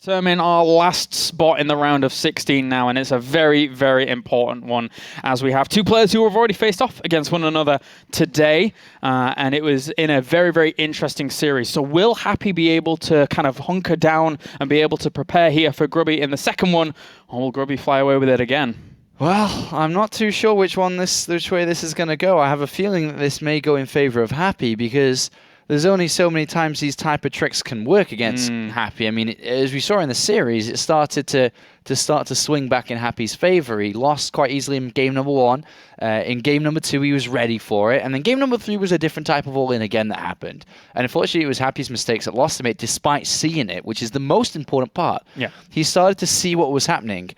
Determine our last spot in the round of 16 now, and it's a very, very important one as we have two players who have already faced off against one another today, and it was in a very, very interesting series. So will Happy be able to kind of hunker down and be able to prepare here for Grubby in the second one, or will Grubby fly away with it again? Well, I'm not too sure which way this is going to go. I have a feeling that this may go in favor of Happy because there's only so many times these type of tricks can work against Happy. I mean, as we saw in the series, it started to swing back in Happy's favor. He lost quite easily in game number 1. In game number 2, he was ready for it. And then game number 3 was a different type of all-in again that happened. And unfortunately, it was Happy's mistakes that lost him it, despite seeing it, which is the most important part. Yeah. He started to see what was happening.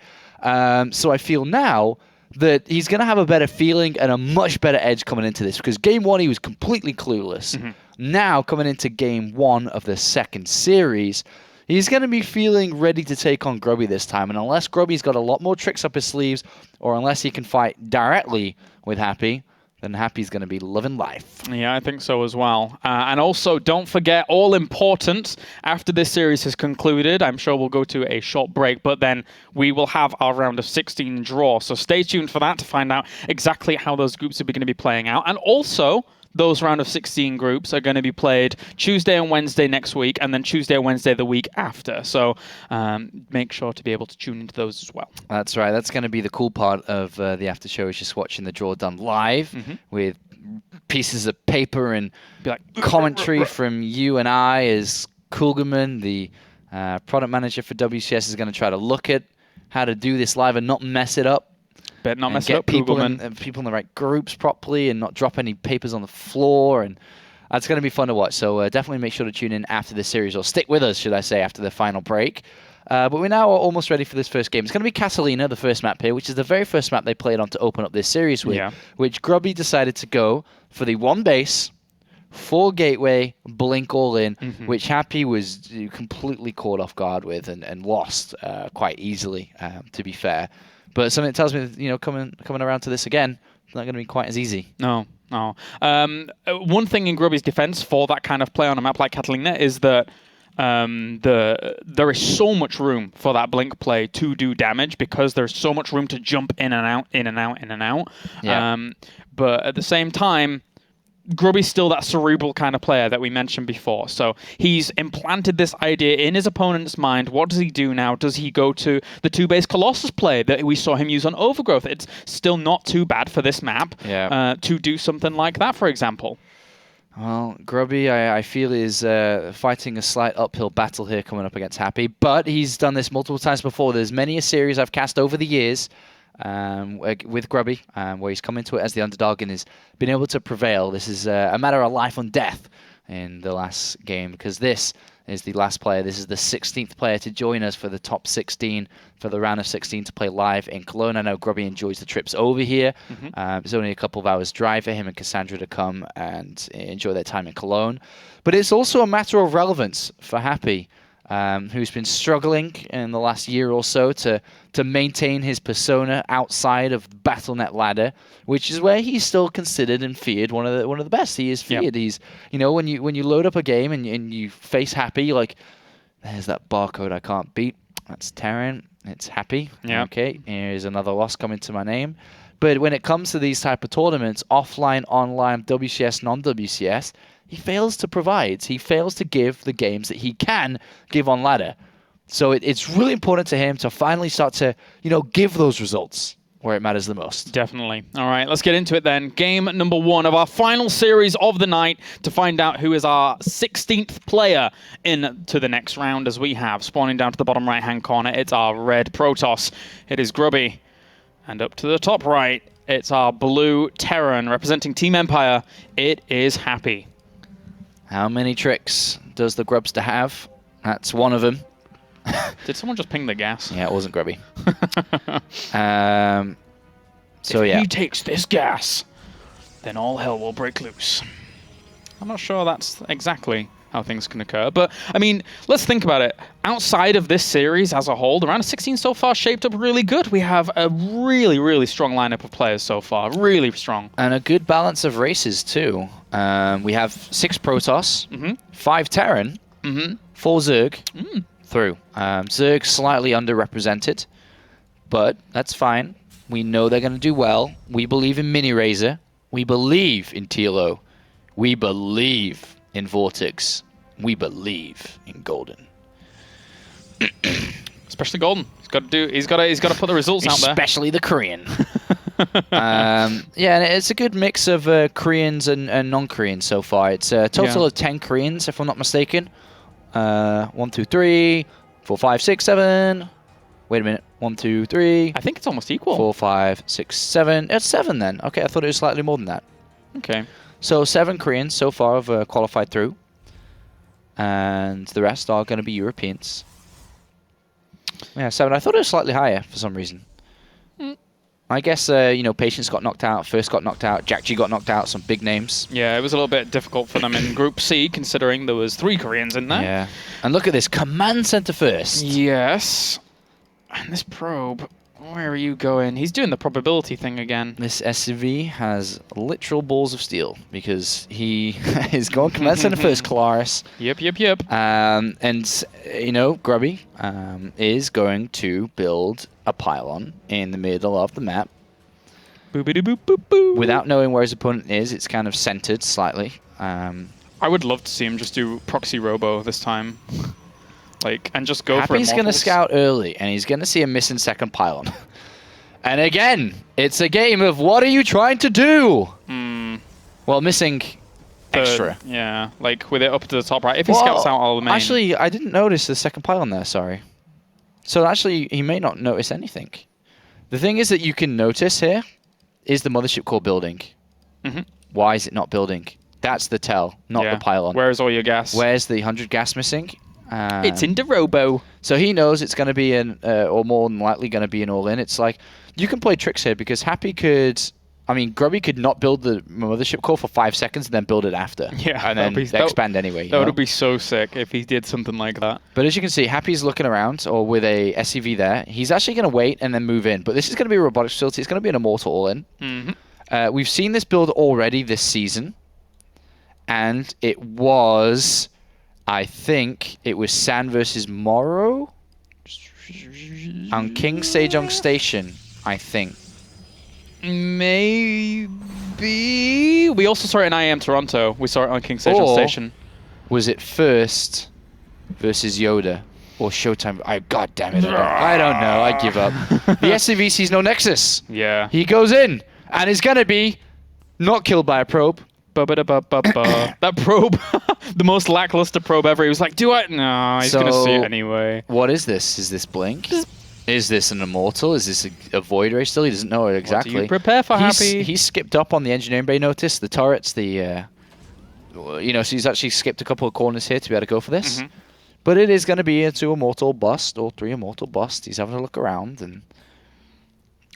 So I feel now that he's going to have a better feeling and a much better edge coming into this, because game 1 he was completely clueless. Now coming into game 1 of the second series, he's going to be feeling ready to take on Grubby this time, and unless Grubby's got a lot more tricks up his sleeves, or unless he can fight directly with Happy, then Happy's going to be loving life. Yeah, I think so as well. And also, don't forget, all important, after this series has concluded, I'm sure we'll go to a short break, but then we will have our round of 16 draw. So stay tuned for that to find out exactly how those groups are going to be playing out. And also, those round of 16 groups are going to be played Tuesday and Wednesday next week, and then Tuesday and Wednesday the week after. So make sure to be able to tune into those as well. That's right. That's going to be the cool part of the after show, is just watching the draw done live with pieces of paper and commentary from you and I, as Kulgerman, the product manager for WCS, is going to try to look at how to do this live and not mess it up. But not mess get up, people in the right groups properly and not drop any papers on the floor. And that's going to be fun to watch. So definitely make sure to tune in after this series, or stick with us, should I say, after the final break. But we now are almost ready for this first game. It's going to be Catalina, the first map here, which is the very first map they played on to open up this series with, which Grubby decided to go for the 1 base, 4 gateway, blink all in, which Happy was completely caught off guard with and lost quite easily, to be fair. But something tells me that, coming around to this again, it's not going to be quite as easy. No. One thing in Grubby's defense for that kind of play on a map like Catalina is that there is so much room for that blink play to do damage, because there's so much room to jump in and out, in and out, in and out. Yeah. But at the same time, Grubby's still that cerebral kind of player that we mentioned before. So he's implanted this idea in his opponent's mind. What does he do now? Does he go to the 2-base Colossus play that we saw him use on Overgrowth? It's still not too bad for this map to do something like that, for example. Well, Grubby, I feel, is fighting a slight uphill battle here coming up against Happy, but he's done this multiple times before. There's many a series I've cast over the years with Grubby, where he's come into it as the underdog and has been able to prevail. This is a matter of life and death in the last game, because this is the last player. This is the 16th player to join us for the top 16 for the round of 16 to play live in Cologne. I know Grubby enjoys the trips over here. It's only a couple of hours drive for him and Cassandra to come and enjoy their time in Cologne. But it's also a matter of relevance for Happy, who's been struggling in the last year or so to maintain his persona outside of Battle.net ladder, which is where he's still considered and feared one of the best. He is feared. He's, when you load up a game and you face Happy, you're like, there's that barcode I can't beat. That's Terran. It's Happy. Okay, here's another loss coming to my name. But when it comes to these type of tournaments, offline, online, WCS, non-WCS, he fails to provide. He fails to give the games that he can give on ladder. So it's really important to him to finally start to, give those results where it matters the most. Definitely. All right, let's get into it then. Game number 1 of our final series of the night to find out who is our 16th player into the next round, as we have spawning down to the bottom right-hand corner. It's our red Protoss. It is Grubby. And up to the top right, it's our blue Terran representing Team Empire. It is Happy. How many tricks does the Grubster have? That's one of them. Did someone just ping the gas? Yeah, it wasn't Grubby. If he takes this gas, then all hell will break loose. I'm not sure that's exactly how things can occur. But, I mean, let's think about it. Outside of this series as a whole, the round of 16 so far shaped up really good. We have a really, really strong lineup of players so far. Really strong. And a good balance of races, too. We have 6 Protoss, 5 Terran, 4 Zerg, through. Zerg slightly underrepresented, but that's fine. We know they're going to do well. We believe in Mini Razor. We believe in TLO. We believe in Vortex. We believe in Golden. Especially Golden. He's got to put the results out there. Especially the Korean. Yeah, and it's a good mix of Koreans and non-Koreans so far. It's a total of 10 Koreans, if I'm not mistaken. 1, 2, 3, 4, 5, 6, 7. Wait a minute. 1, 2, 3. I think it's almost equal. 4, 5, 6, 7. It's 7 then. Okay, I thought it was slightly more than that. Okay. So 7 Koreans so far have qualified through. And the rest are going to be Europeans. Yeah, 7. I thought it was slightly higher for some reason. I guess, you know, Patience got knocked out, First got knocked out, Jack G got knocked out, some big names. Yeah, it was a little bit difficult for them in Group C, considering there was 3 Koreans in there. Yeah. And look at this, Command Center first. Yes. And this probe, where are you going? He's doing the probability thing again. This SCV has literal balls of steel because he is going Command Center first, Claris. Yep. And, you know, Grubby is going to build a pylon in the middle of the map. Boop-a-doo-boop-boop-boo. Without knowing where his opponent is, it's kind of centered slightly. I would love to see him just do proxy robo this time. Like, and just go for Happy's going to Immortals. scout early, and he's going to see a missing second pylon. And again, it's a game of what are you trying to do? Well, missing extra. Yeah, like with it up to the top right. If he scouts out all the main. Actually, I didn't notice the second pylon there, sorry. So actually, he may not notice anything. The thing is that you can notice here is the mothership core building. Why is it not building? That's the tell, not the pylon. Where's all your gas? Where's the 100 gas missing? It's in the robo. So he knows it's going to be an, or more than likely going to be an all-in. It's like, you can play tricks here because Happy could, I mean, Grubby could not build the mothership core for 5 seconds and then build it after. Yeah. And then expand anyway. That would be so sick if he did something like that. But as you can see, Happy's looking around, or with a SCV there. He's actually going to wait and then move in. But this is going to be a robotics facility. It's going to be an Immortal all-in. We've seen this build already this season. And it was, I think, it was San versus Morrow on King Sejong Station, I think. Maybe. We also saw it in IAM Toronto. We saw it on King Sejong Station. Was it First versus Yoda? Or Showtime? God damn it. I don't know. I give up. The SCV sees no Nexus. Yeah. He goes in and is going to be not killed by a probe. That probe, the most lackluster probe ever. He was like, do I? No, he's going to see it anyway. What is this? Is this Blink? Is this an Immortal? Is this a Void Ray still? He doesn't know it exactly. What do you prepare for, Happy? He's skipped up on the engineering bay notice, the turrets, the... you know, so he's actually skipped a couple of corners here to be able to go for this. But it is going to be a 2 Immortal bust or 3 Immortal bust. He's having a look around, and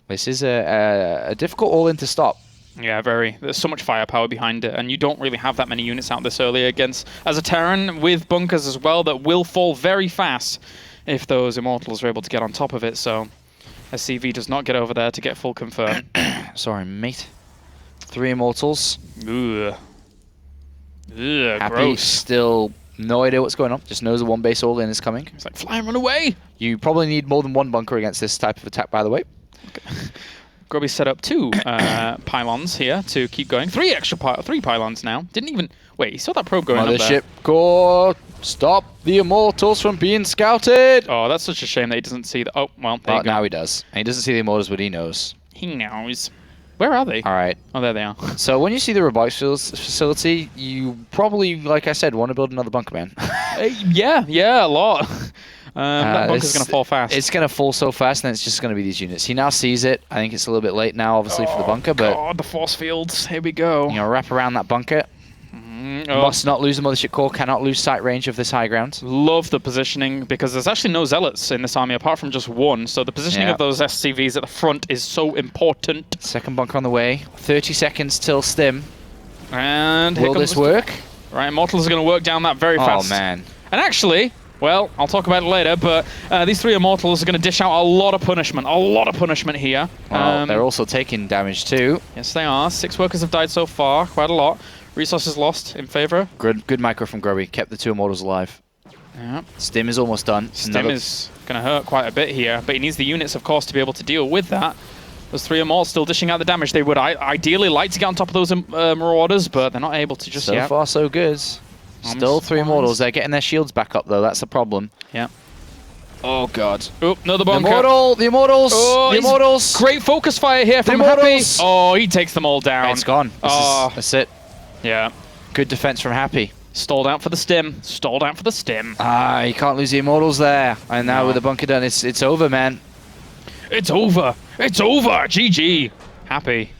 this is a difficult all-in to stop. Yeah, very. There's so much firepower behind it, and you don't really have that many units out this early against as a Terran with bunkers as well that will fall very fast if those Immortals are able to get on top of it. So SCV does not get over there to get full confirm. Sorry, mate. 3 Immortals. Ugh. Happy, Gross. still no idea what's going on. Just knows the 1 base all-in is coming. It's like, fly and run away! You probably need more than 1 bunker against this type of attack, by the way. Okay. Grubby set up 2 pylons here to keep going. 3 pylons now. Didn't even... Wait, he saw that probe going up there. Mothership core, stop the Immortals from being scouted! Oh, that's such a shame that he doesn't see the... Oh, well, there you go. Now he does. And he doesn't see the Immortals, but he knows. He knows. Where are they? All right. Oh, there they are. So when you see the robotics facility, you probably, like I said, want to build another bunker, man. Yeah, a lot. That bunker's going to fall fast. It's going to fall so fast, and then it's just going to be these units. He now sees it. I think it's a little bit late now, obviously, for the bunker, but... God, the force fields. Here we go. You know, wrap around that bunker. Must not lose the mothership core, cannot lose sight range of this high ground. Love the positioning, because there's actually no zealots in this army, apart from just 1. So the positioning of those SCVs at the front is so important. Second bunker on the way. 30 seconds till stim. And will this work? Right, Immortals are going to work down that very fast. Oh, man. And actually... Well, I'll talk about it later, but these 3 Immortals are going to dish out a lot of punishment. A lot of punishment here. Well, they're also taking damage too. Yes, they are. 6 workers have died so far. Quite a lot. Resources lost in favor. Good micro from Grubby. Kept the 2 Immortals alive. Yeah. Stim is almost done. Stim is going to hurt quite a bit here, but he needs the units, of course, to be able to deal with that. Those 3 Immortals still dishing out the damage. They would ideally like to get on top of those Marauders, but they're not able to just yet. So far, so good. Still 3 Immortals. They're getting their shields back up, though. That's the problem. Yeah. Oh, God. Oh, another bunker. The Immortals! Oh, the Immortals! Great focus fire here from Happy. Oh, he takes them all down. It's gone. That's it. Yeah. Good defense from Happy. Stalled out for the stim. Stalled out for the stim. You can't lose the Immortals there. And now with the bunker done, it's over, man. It's over. It's over. GG. Happy.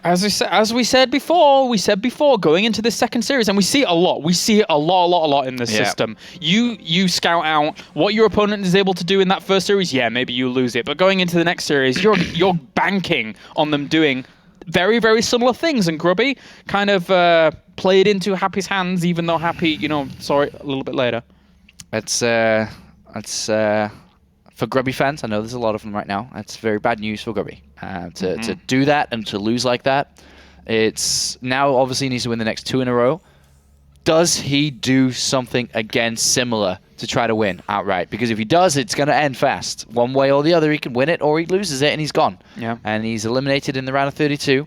As we said before, going into this second series, and we see it a lot. We see it a lot in this system. You scout out what your opponent is able to do in that first series. Yeah, maybe you lose it, but going into the next series, you're banking on them doing very, very similar things. And Grubby kind of played into Happy's hands, even though Happy, saw it a little bit later. That's for Grubby fans, I know there's a lot of them right now. That's very bad news for Grubby. To do that and to lose like that, it's now obviously he needs to win the next 2 in a row. Does he do something again similar to try to win outright? Because if he does, it's going to end fast. One way or the other, he can win it or he loses it and he's gone. Yeah. And he's eliminated in the round of 32,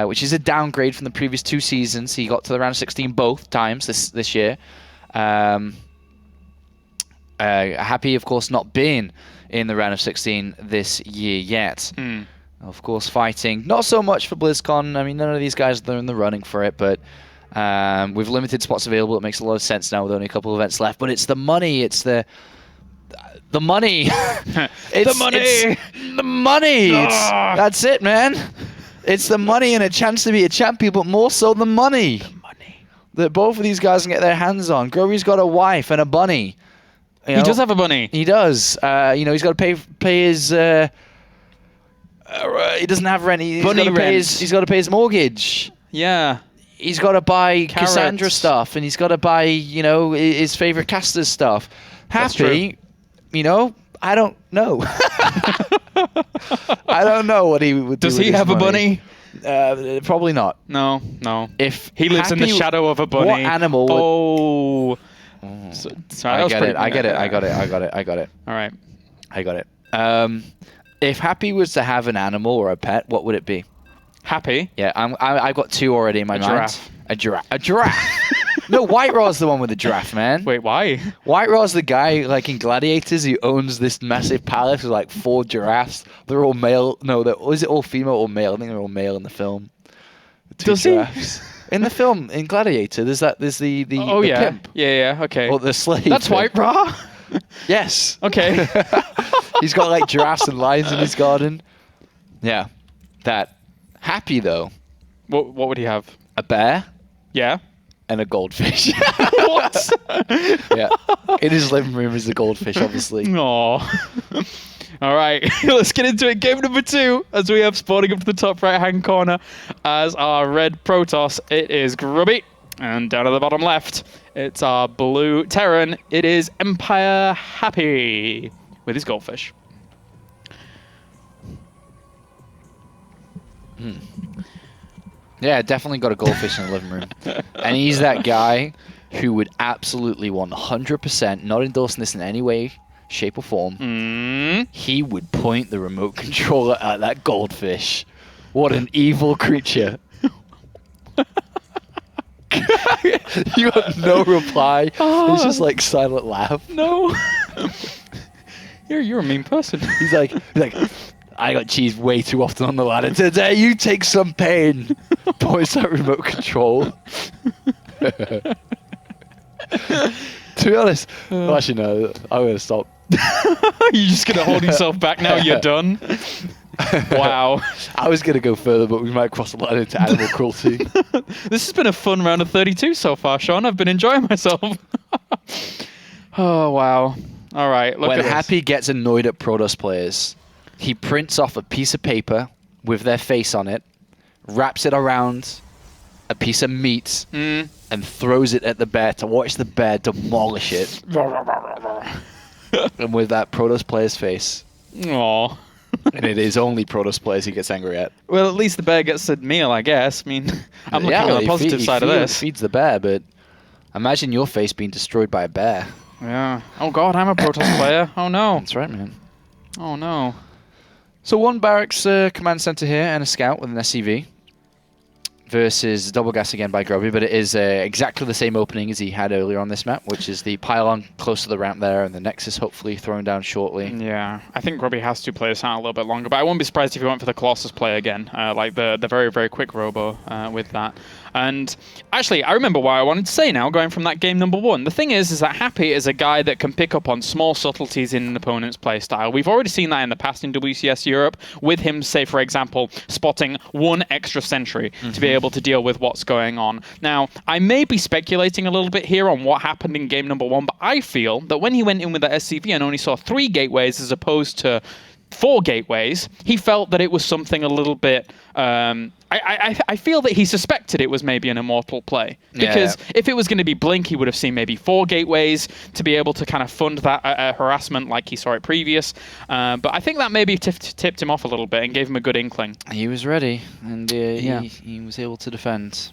which is a downgrade from the previous 2 seasons. He got to the round of 16 both times this year. Happy, of course, not being in the round of 16 this year yet. Of course, fighting. Not so much for BlizzCon. I mean, none of these guys are in the running for it, but with limited spots available, it makes a lot of sense now with only a couple of events left. But it's the money. It's the money. It's the money. That's it, man. It's the money and a chance to be a champion, but more so the money. That both of these guys can get their hands on. Grubby's got a wife and a bunny. He does have a bunny. He does. He's got to pay his. He doesn't have rent. He's got to pay his mortgage. Yeah. He's got to buy Cassandra stuff, and he's got to buy his favorite caster's stuff. Happy, I don't know. I don't know what he would do. Does he have a bunny? Probably not. No. If he lives in the shadow of a bunny. What animal? Oh. I get it. I got it. All right. I got it. If Happy was to have an animal or a pet, what would it be? Happy? Yeah, I've got 2 already in my mind. Giraffe. A giraffe. No, White Raw's the one with the giraffe, man. Wait, why? White Raw's the guy, like in Gladiators, who owns this massive palace with like 4 giraffes. They're all male. No, is it all female or male? I think they're all male in the film. 2 giraffes. In the film, in Gladiator, there's the pimp. Yeah, okay. Or the slave. That's White Raw? Yes. Okay. He's got like giraffes and lions in his garden. Yeah. That. Happy, though. What would he have? A bear. Yeah. And a goldfish. What? Yeah. In his living room is a goldfish, obviously. Aww. All right, let's get into it. Game number 2, as we have spawning up to the top right-hand corner as our red Protoss. It is Grubby, and down at the bottom left, it's our blue Terran. It is Empire Happy with his goldfish. Yeah, definitely got a goldfish in the living room. And he's that guy who would absolutely 100%, not endorsing this in any way, shape or form, he would point the remote controller at that goldfish. What an evil creature. You have no reply. It's just like silent laugh. No. You're a mean person. He's like, I got cheese way too often on the ladder today. You take some pain. Points that remote control. To be honest, well, actually no, I'm going to stop. You're just going to hold yourself back now? You're done? Wow. I was going to go further, but we might cross the line into animal cruelty. This has been a fun round of 32 so far, Sean. I've been enjoying myself. Oh, wow. All right, look when at Happy this. gets annoyed at Protoss players, he prints off a piece of paper with their face on it, wraps it around a piece of meat, and throws it at the bear to watch the bear demolish it. And with that Protoss player's face. Aww. And it is only Protoss players he gets angry at. Well, at least the bear gets a meal, I guess. I mean, I'm looking on the positive side of this. Feeds the bear, but Imagine your face being destroyed by a bear. Yeah. Oh god, I'm a Protoss player. Oh no. That's right, man. Oh no. So one barracks command center here and a scout with an SCV versus double gas again by Grubby, but it is exactly the same opening as he had earlier on this map, which is the pylon close to the ramp there and the Nexus hopefully thrown down shortly. Yeah, I think Grubby has to play this out a little bit longer, but I wouldn't be surprised if he went for the Colossus play again, like the very, very quick robo with that. And actually, I remember what I wanted to say now, going from that game number 1. The thing is that Happy is a guy that can pick up on small subtleties in an opponent's playstyle. We've already seen that in the past in WCS Europe, with him, say, for example, spotting 1 extra sentry to be able to deal with what's going on. Now, I may be speculating a little bit here on what happened in game number 1, but I feel that when he went in with the SCV and only saw 3 gateways as opposed to 4 gateways, he felt that it was something a little bit... I feel that he suspected it was maybe an immortal play. Because if it was going to be Blink, he would have seen maybe 4 gateways to be able to kind of fund that harassment like he saw it previous. But I think that maybe tipped him off a little bit and gave him a good inkling. He was ready, and he was able to defend.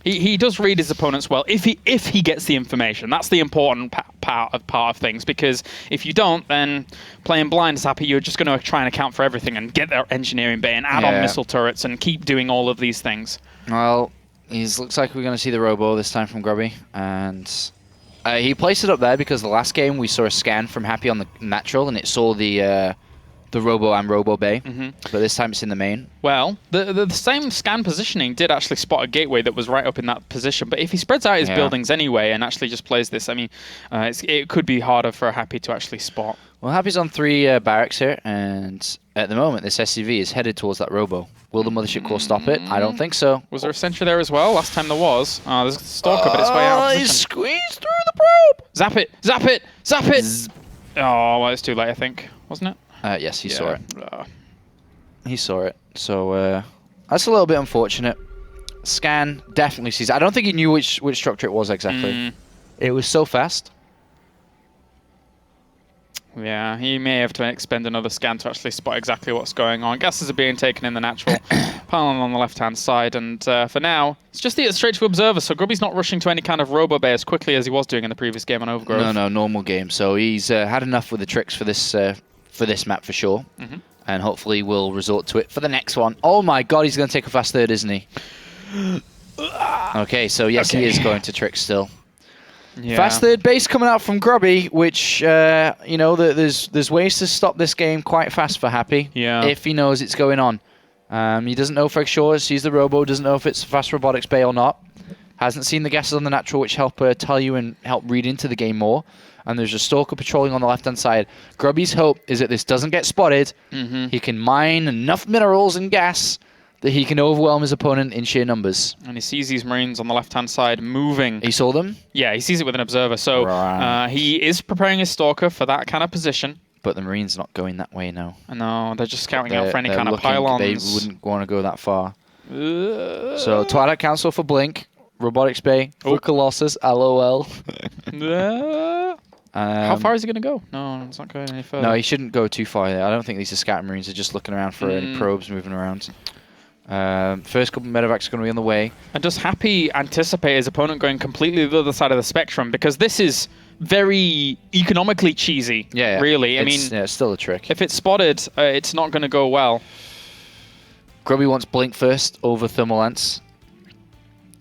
He does read his opponents well if he gets the information. That's the important part of things, because if you don't, then playing blind is Happy. You're just going to try and account for everything and get their engineering bay and add on missile turrets and keep doing all of these things. Well, looks like we're going to see the robo this time from Grubby, and he placed it up there because the last game we saw a scan from Happy on the natural, and it saw the robo and robo bay, but this time it's in the main. Well, the same scan positioning did actually spot a gateway that was right up in that position, but if he spreads out his buildings anyway and actually just plays this, I mean, it could be harder for Happy to actually spot. Well, Happy's on 3 barracks here, and at the moment this SCV is headed towards that robo. Will the Mothership Core stop it? I don't think so. Was there a sentry there as well? Last time there was. Oh, there's a Stalker, but it's way out of position. He's squeezed through the probe! Zap it! Zap it! Zap it! Oh, well, it's too late, I think. Wasn't it? Yes, he saw it. He saw it. So that's a little bit unfortunate. Scan definitely sees it. I don't think he knew which structure it was exactly. It was so fast. Yeah, he may have to expend another scan to actually spot exactly what's going on. Gases are being taken in the natural. Pylon on the left-hand side, and for now, it's just straight to Observer, so Grubby's not rushing to any kind of robo bay as quickly as he was doing in the previous game on Overgrowth. No, normal game. So he's had enough with the tricks for this map for sure, and hopefully we'll resort to it for the next one. Oh my god, he's going to take a fast third, isn't he? Okay, so yes, he is going to trick still. Yeah. Fast third base coming out from Grubby, which, you know, there's ways to stop this game quite fast for Happy, if he knows it's going on. He doesn't know for sure, sees the robo, doesn't know if it's fast robotics bay or not. Hasn't seen the gases on the natural, which help tell you and help read into the game more. And there's a Stalker patrolling on the left-hand side. Grubby's hope is that this doesn't get spotted. He can mine enough minerals and gas that he can overwhelm his opponent in sheer numbers. And he sees these Marines on the left-hand side moving. He saw them? Yeah, he sees it with an Observer. So he is preparing his Stalker for that kind of position. But the Marines not going that way now. No, they're just scouting out for any kind of pylons. They wouldn't want to go that far. So Twilight Council for Blink. Robotics Bay for Colossus. LOL. How far is he going to go? No, it's not going any further. No, he shouldn't go too far. I don't think these are scatter Marines. They're just looking around for any probes moving around. First couple of medevacs are going to be on the way. And does Happy anticipate his opponent going completely the other side of the spectrum? Because this is very economically cheesy, really. I mean, it's still a trick. If it's spotted, it's not going to go well. Grubby wants Blink first over Thermal Lance.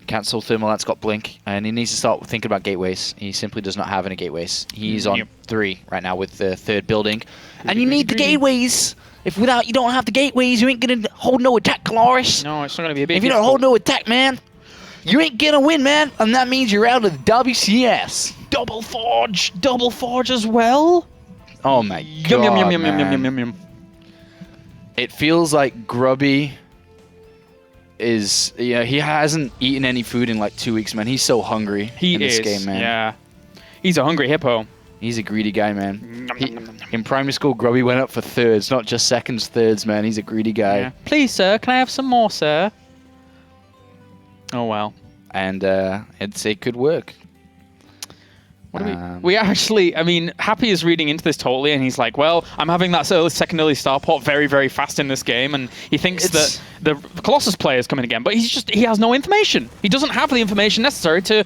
Cancel Thermal Lance, got Blink, and he needs to start thinking about gateways. He simply does not have any gateways. He's on 3 right now with the 3rd building. And you need the gateways! If you don't have the gateways, you ain't gonna hold no attack, Caloris. No, it's not gonna be a big If you don't hold no attack, man, you ain't gonna win, man. And that means you're out of the WCS. Double Forge as well? Oh my god, yum. It feels like Grubby is, he hasn't eaten any food in like 2 weeks, man. He's so hungry in this game, man. Yeah. He's a hungry hippo. He's a greedy guy, man. In primary school, Grubby went up for thirds, not just seconds, thirds, man. He's a greedy guy. Yeah. Please, sir, can I have some more, sir? Oh, well. And it could work. What do we actually, I mean, Happy is reading into this totally, and he's like, well, I'm having that second early star port very, very fast in this game, and he thinks that the Colossus player is coming again, but he has no information. He doesn't have the information necessary to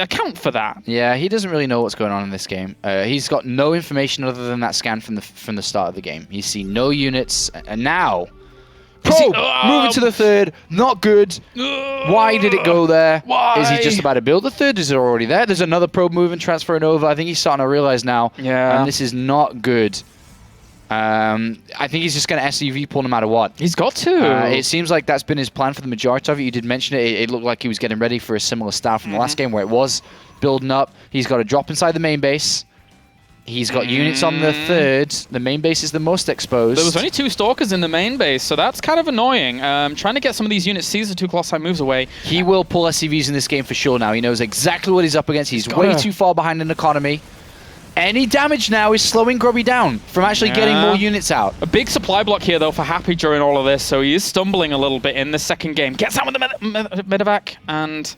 account for that. Yeah, he doesn't really know what's going on in this game. He's got no information other than that scan from the start of the game. He's seen no units, and now... Probe! Moving to the third. Not good. Why did it go there? Why? Is he just about to build the third? Is it already there? There's another probe moving, transferring over. I think he's starting to realize now. Yeah. And this is not good. I think he's just going to SCV pull no matter what. He's got to. It seems like that's been his plan for the majority of it. You did mention it. It looked like he was getting ready for a similar start from the last game where it was building up. He's got to drop inside the main base. He's got units on the third. The main base is the most exposed. There was only 2 Stalkers in the main base, so that's kind of annoying. Trying to get some of these units, sees the 2 Colossi moves away. He will pull SCVs in this game for sure now. He knows exactly what he's up against. He's way too far behind in economy. Any damage now is slowing Grubby down from actually getting more units out. A big supply block here, though, for Happy during all of this, so he is stumbling a little bit in the second game. Gets out with the medevac, and...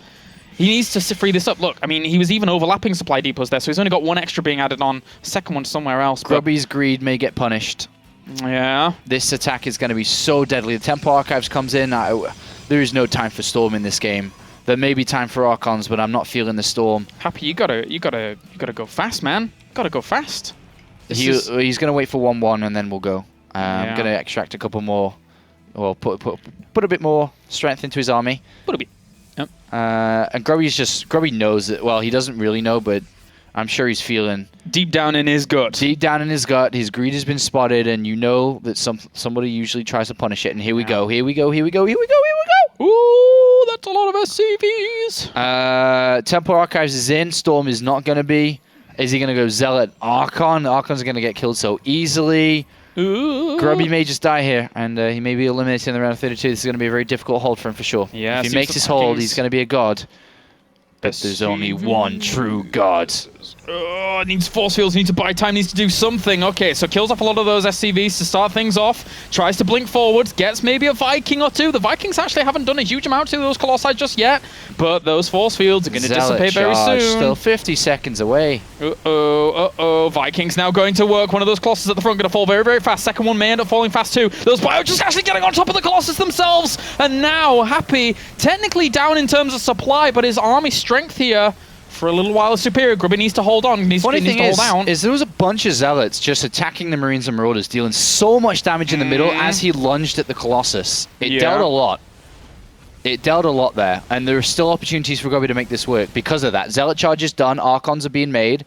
he needs to free this up. Look, I mean, he was even overlapping supply depots there, so he's only got 1 extra being added on, second one somewhere else. Grubby's greed may get punished. Yeah. This attack is going to be so deadly. The Tempo Archives comes in. There is no time for Storm in this game. There may be time for Archons, but I'm not feeling the Storm. Happy, you gotta go fast, man. Gotta go fast. He's going to wait for 1-1 and then we'll go. I'm going to extract a couple more, or put a bit more strength into his army. Put a bit. Yep. And Grubby knows that, well, he doesn't really know, but I'm sure he's feeling... deep down in his gut. Deep down in his gut, his greed has been spotted, and you know that somebody usually tries to punish it, and here we go, here we go, here we go, here we go, here we go! Ooh, that's a lot of SCVs! Tempo Archives is in, Storm is not going to be. Is he going to go Zealot Archon? Archons are going to get killed so easily. Ooh. Grubby may just die here, and he may be eliminated in the round of 32. This is going to be a very difficult hold for him for sure. Yeah, if he makes his hold, he's going to be a god. But there's only one true god. Needs force fields, needs to buy time, needs to do something. Okay, so kills off a lot of those SCVs to start things off. Tries to blink forwards, gets maybe a Viking or 2. The Vikings actually haven't done a huge amount to those Colossi just yet, but those force fields are going to dissipate very soon. Still 50 seconds away. Vikings now going to work. One of those Colossus at the front going to fall very, very fast. Second one may end up falling fast too. Those Bio just actually getting on top of the Colossus themselves. And now Happy, technically down in terms of supply, but his army strength here for a little while is superior. Grubby needs to hold on. Funny thing is there was a bunch of Zealots just attacking the Marines and Marauders, dealing so much damage in the middle as he lunged at the Colossus. It dealt a lot. It dealt a lot there, and there are still opportunities for Grubby to make this work because of that. Zealot charge is done, Archons are being made,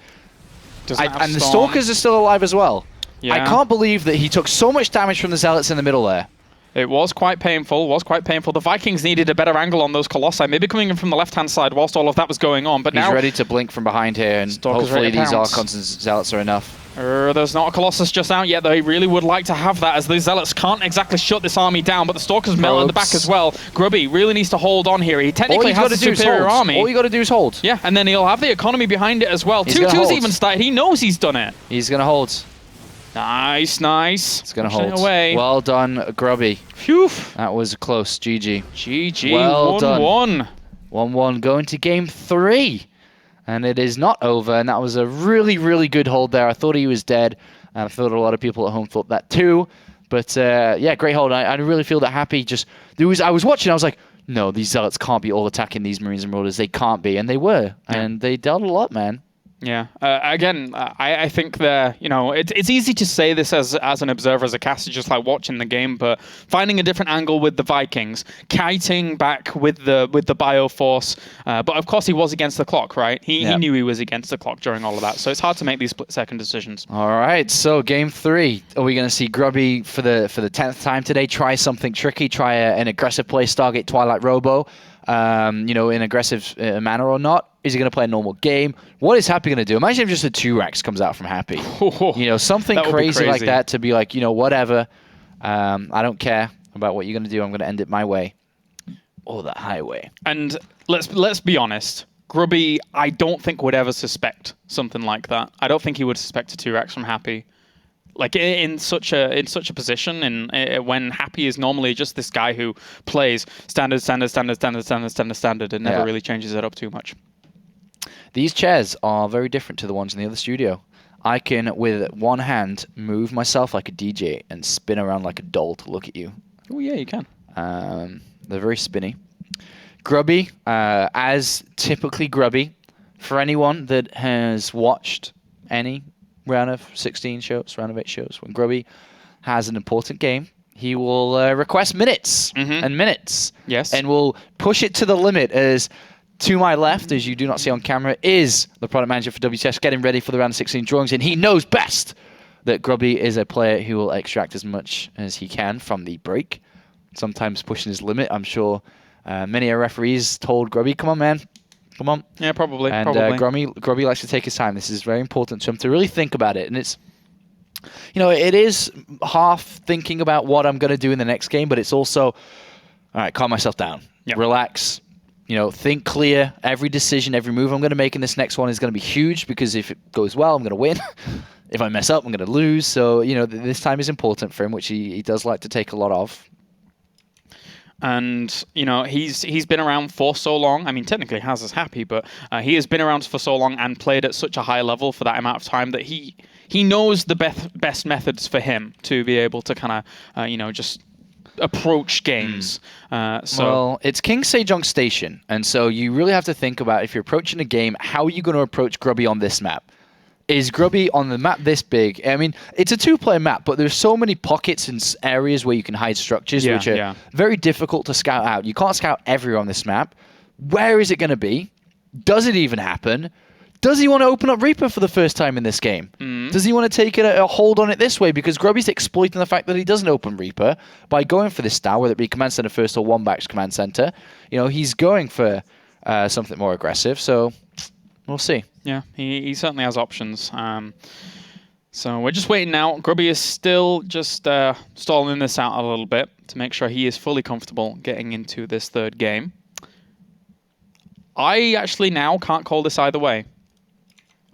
and the Stalkers are still alive as well. Yeah. I can't believe that he took so much damage from the Zealots in the middle there. It was quite painful, The Vikings needed a better angle on those Colossi, maybe coming in from the left-hand side whilst all of that was going on, but now... he's ready to blink from behind here, and hopefully these Archons and Zealots are enough. There's not a Colossus just out yet, though. He really would like to have that, as the Zealots can't exactly shut this army down, but the Stalkers mill in the back as well. Grubby really needs to hold on here. He technically has a superior army. All you got to do is hold. Yeah, and then he'll have the economy behind it as well. 2-2's even started. He knows he's done it. He's going to hold. Nice, nice. It's going to hold. Away. Well done, Grubby. Phew. That was close. GG. GG. Well 1-1. 1-1 going to game 3. And it is not over. And that was a really, really good hold there. I thought he was dead. And I thought a lot of people at home thought that too. But yeah, great hold. I really feel that Happy just... I was watching, I was like, no, these Zealots can't be all attacking these Marines and Marauders. They can't be. And they were. Yeah. And they dealt a lot, man. Yeah. Again, I think that, you know, it's easy to say this as an observer, as a caster, just like watching the game, but finding a different angle with the Vikings, kiting back with the Bioforce, but of course he was against the clock, right? He knew he was against the clock during all of that, so it's hard to make these split-second decisions. All right, so game 3. Are we going to see Grubby for the 10th time today try something tricky, try an aggressive play, Stargate Twilight Robo, you know, in aggressive manner or not? Is he going to play a normal game? What is Happy going to do? Imagine if just a 2-Rex comes out from Happy. You know, something crazy like that to be like, you know, whatever. I don't care about what you're going to do. I'm going to end it my way. Or the highway. And let's be honest. Grubby, I don't think would ever suspect something like that. I don't think he would suspect a 2-Rex from Happy. Like in such a position, and when Happy is normally just this guy who plays standard, and never really changes it up too much. These chairs are very different to the ones in the other studio. I can, with one hand, move myself like a DJ and spin around like a doll to look at you. Oh, yeah, you can. They're very spinny. Grubby, as typically Grubby, for anyone that has watched any round of 16 shows, round of 8 shows, when Grubby has an important game, he will request minutes and minutes. Yes. And will push it to the limit. As to my left, as you do not see on camera, is the product manager for WCS getting ready for the round of 16 drawings, and he knows best that Grubby is a player who will extract as much as he can from the break, sometimes pushing his limit. I'm sure many referees told Grubby, come on, man. Come on. Yeah, probably. And Grubby likes to take his time. This is very important to him to really think about it. And it's, it is half thinking about what I'm going to do in the next game, but it's also, all right, calm myself down. Yep. Relax. Think clear. Every decision, every move I'm going to make in this next one is going to be huge, because if it goes well, I'm going to win. If I mess up, I'm going to lose. So, this time is important for him, which he does like to take a lot of. And, he's been around for so long. I mean, technically has us happy, but he has been around for so long and played at such a high level for that amount of time that he knows the best methods for him to be able to kind of, just approach games. Well, it's King Sejong Station, and so you really have to think about, if you're approaching a game, how are you going to approach Grubby on this map? Is Grubby on the map this big? I mean, it's a 2-player map, but there's so many pockets and areas where you can hide structures, which are very difficult to scout out. You can't scout everywhere on this map. Where is it going to be? Does it even happen? Does he want to open up Reaper for the first time in this game? Does he want to take a hold on it this way? Because Grubby's exploiting the fact that he doesn't open Reaper by going for this style, whether it be Command Center first or one-back's Command Center. He's going for something more aggressive, so we'll see. Yeah, he certainly has options. So we're just waiting now. Grubby is still just stalling this out a little bit to make sure he is fully comfortable getting into this third game. I actually now can't call this either way.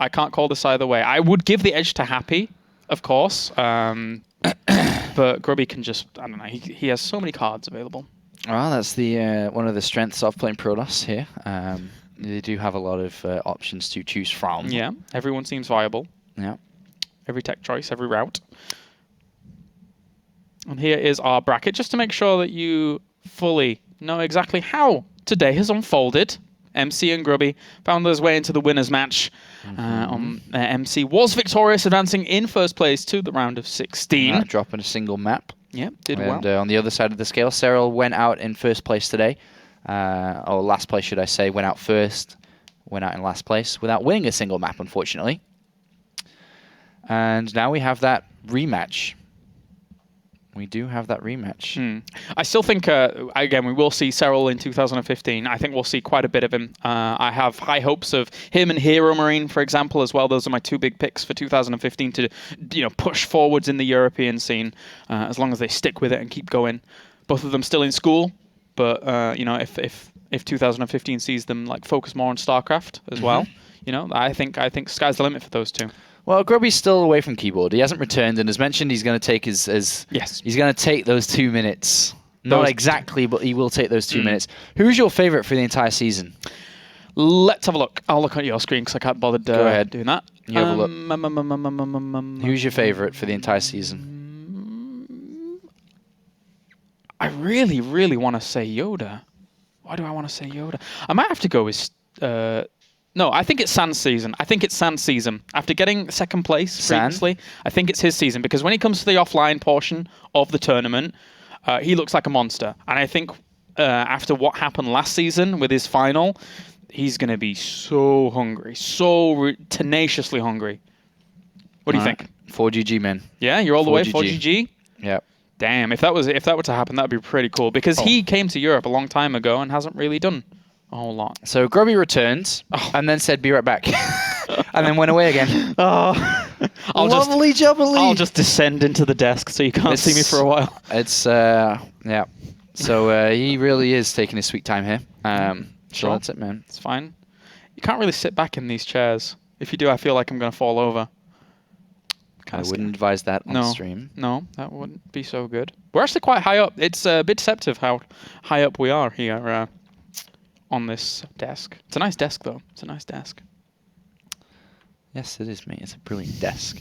I would give the edge to Happy, of course, but Grubby can just, I don't know, he has so many cards available. Well, that's the one of the strengths of playing Protoss here. They do have a lot of options to choose from. Yeah, everyone seems viable. Yeah. Every tech choice, every route. And here is our bracket, just to make sure that you fully know exactly how today has unfolded. MC and Grubby found their way into the winners match. MC was victorious, advancing in first place to the round of 16. Dropping a single map. Yeah, did well. And on the other side of the scale, Cyril went out in first place today. Or last place, should I say. Went out first. Went out in last place without winning a single map, unfortunately. And now we have that rematch. We do have that rematch. I still think, again, we will see Cyril in 2015. I think we'll see quite a bit of him. I have high hopes of him and Hero Marine, for example, as well. Those are my 2 big picks for 2015 to, push forwards in the European scene, as long as they stick with it and keep going. Both of them still in school, but if 2015 sees them focus more on StarCraft as well, I think sky's the limit for those 2. Well, Grubby's still away from keyboard. He hasn't returned, and as mentioned, he's going to take his yes. He's going to take those 2 minutes. Not exactly, but he will take those 2 minutes. Who's your favorite for the entire season? Let's have a look. I'll look at your screen because I can't bother Go ahead. doing that. You have a look. Who's your favorite for the entire season? I really, really want to say Yoda. Why do I want to say Yoda? I might have to go with... No, I think it's Sand's season. After getting second place previously, I think it's his season, because when he comes to the offline portion of the tournament, he looks like a monster. And I think after what happened last season with his final, he's going to be so hungry, so tenaciously hungry. What do you think? 4GG, man. Yeah, you're all the way 4GG? Yep. Damn, if that were to happen, that'd be pretty cool, because he came to Europe a long time ago and hasn't really done a whole lot. So Grubby returned and then said, "Be right back," and then went away again. Lovely jubbly. I'll just descend into the desk so you can't see me for a while. It's yeah. So he really is taking his sweet time here. So that's it, man. It's fine. You can't really sit back in these chairs. If you do, I feel like I'm going to fall over. I wouldn't advise that on stream. No, that wouldn't be so good. We're actually quite high up. It's a bit deceptive how high up we are here on this desk. It's a nice desk, though. It's a nice desk. Yes, it is, mate. It's a brilliant desk.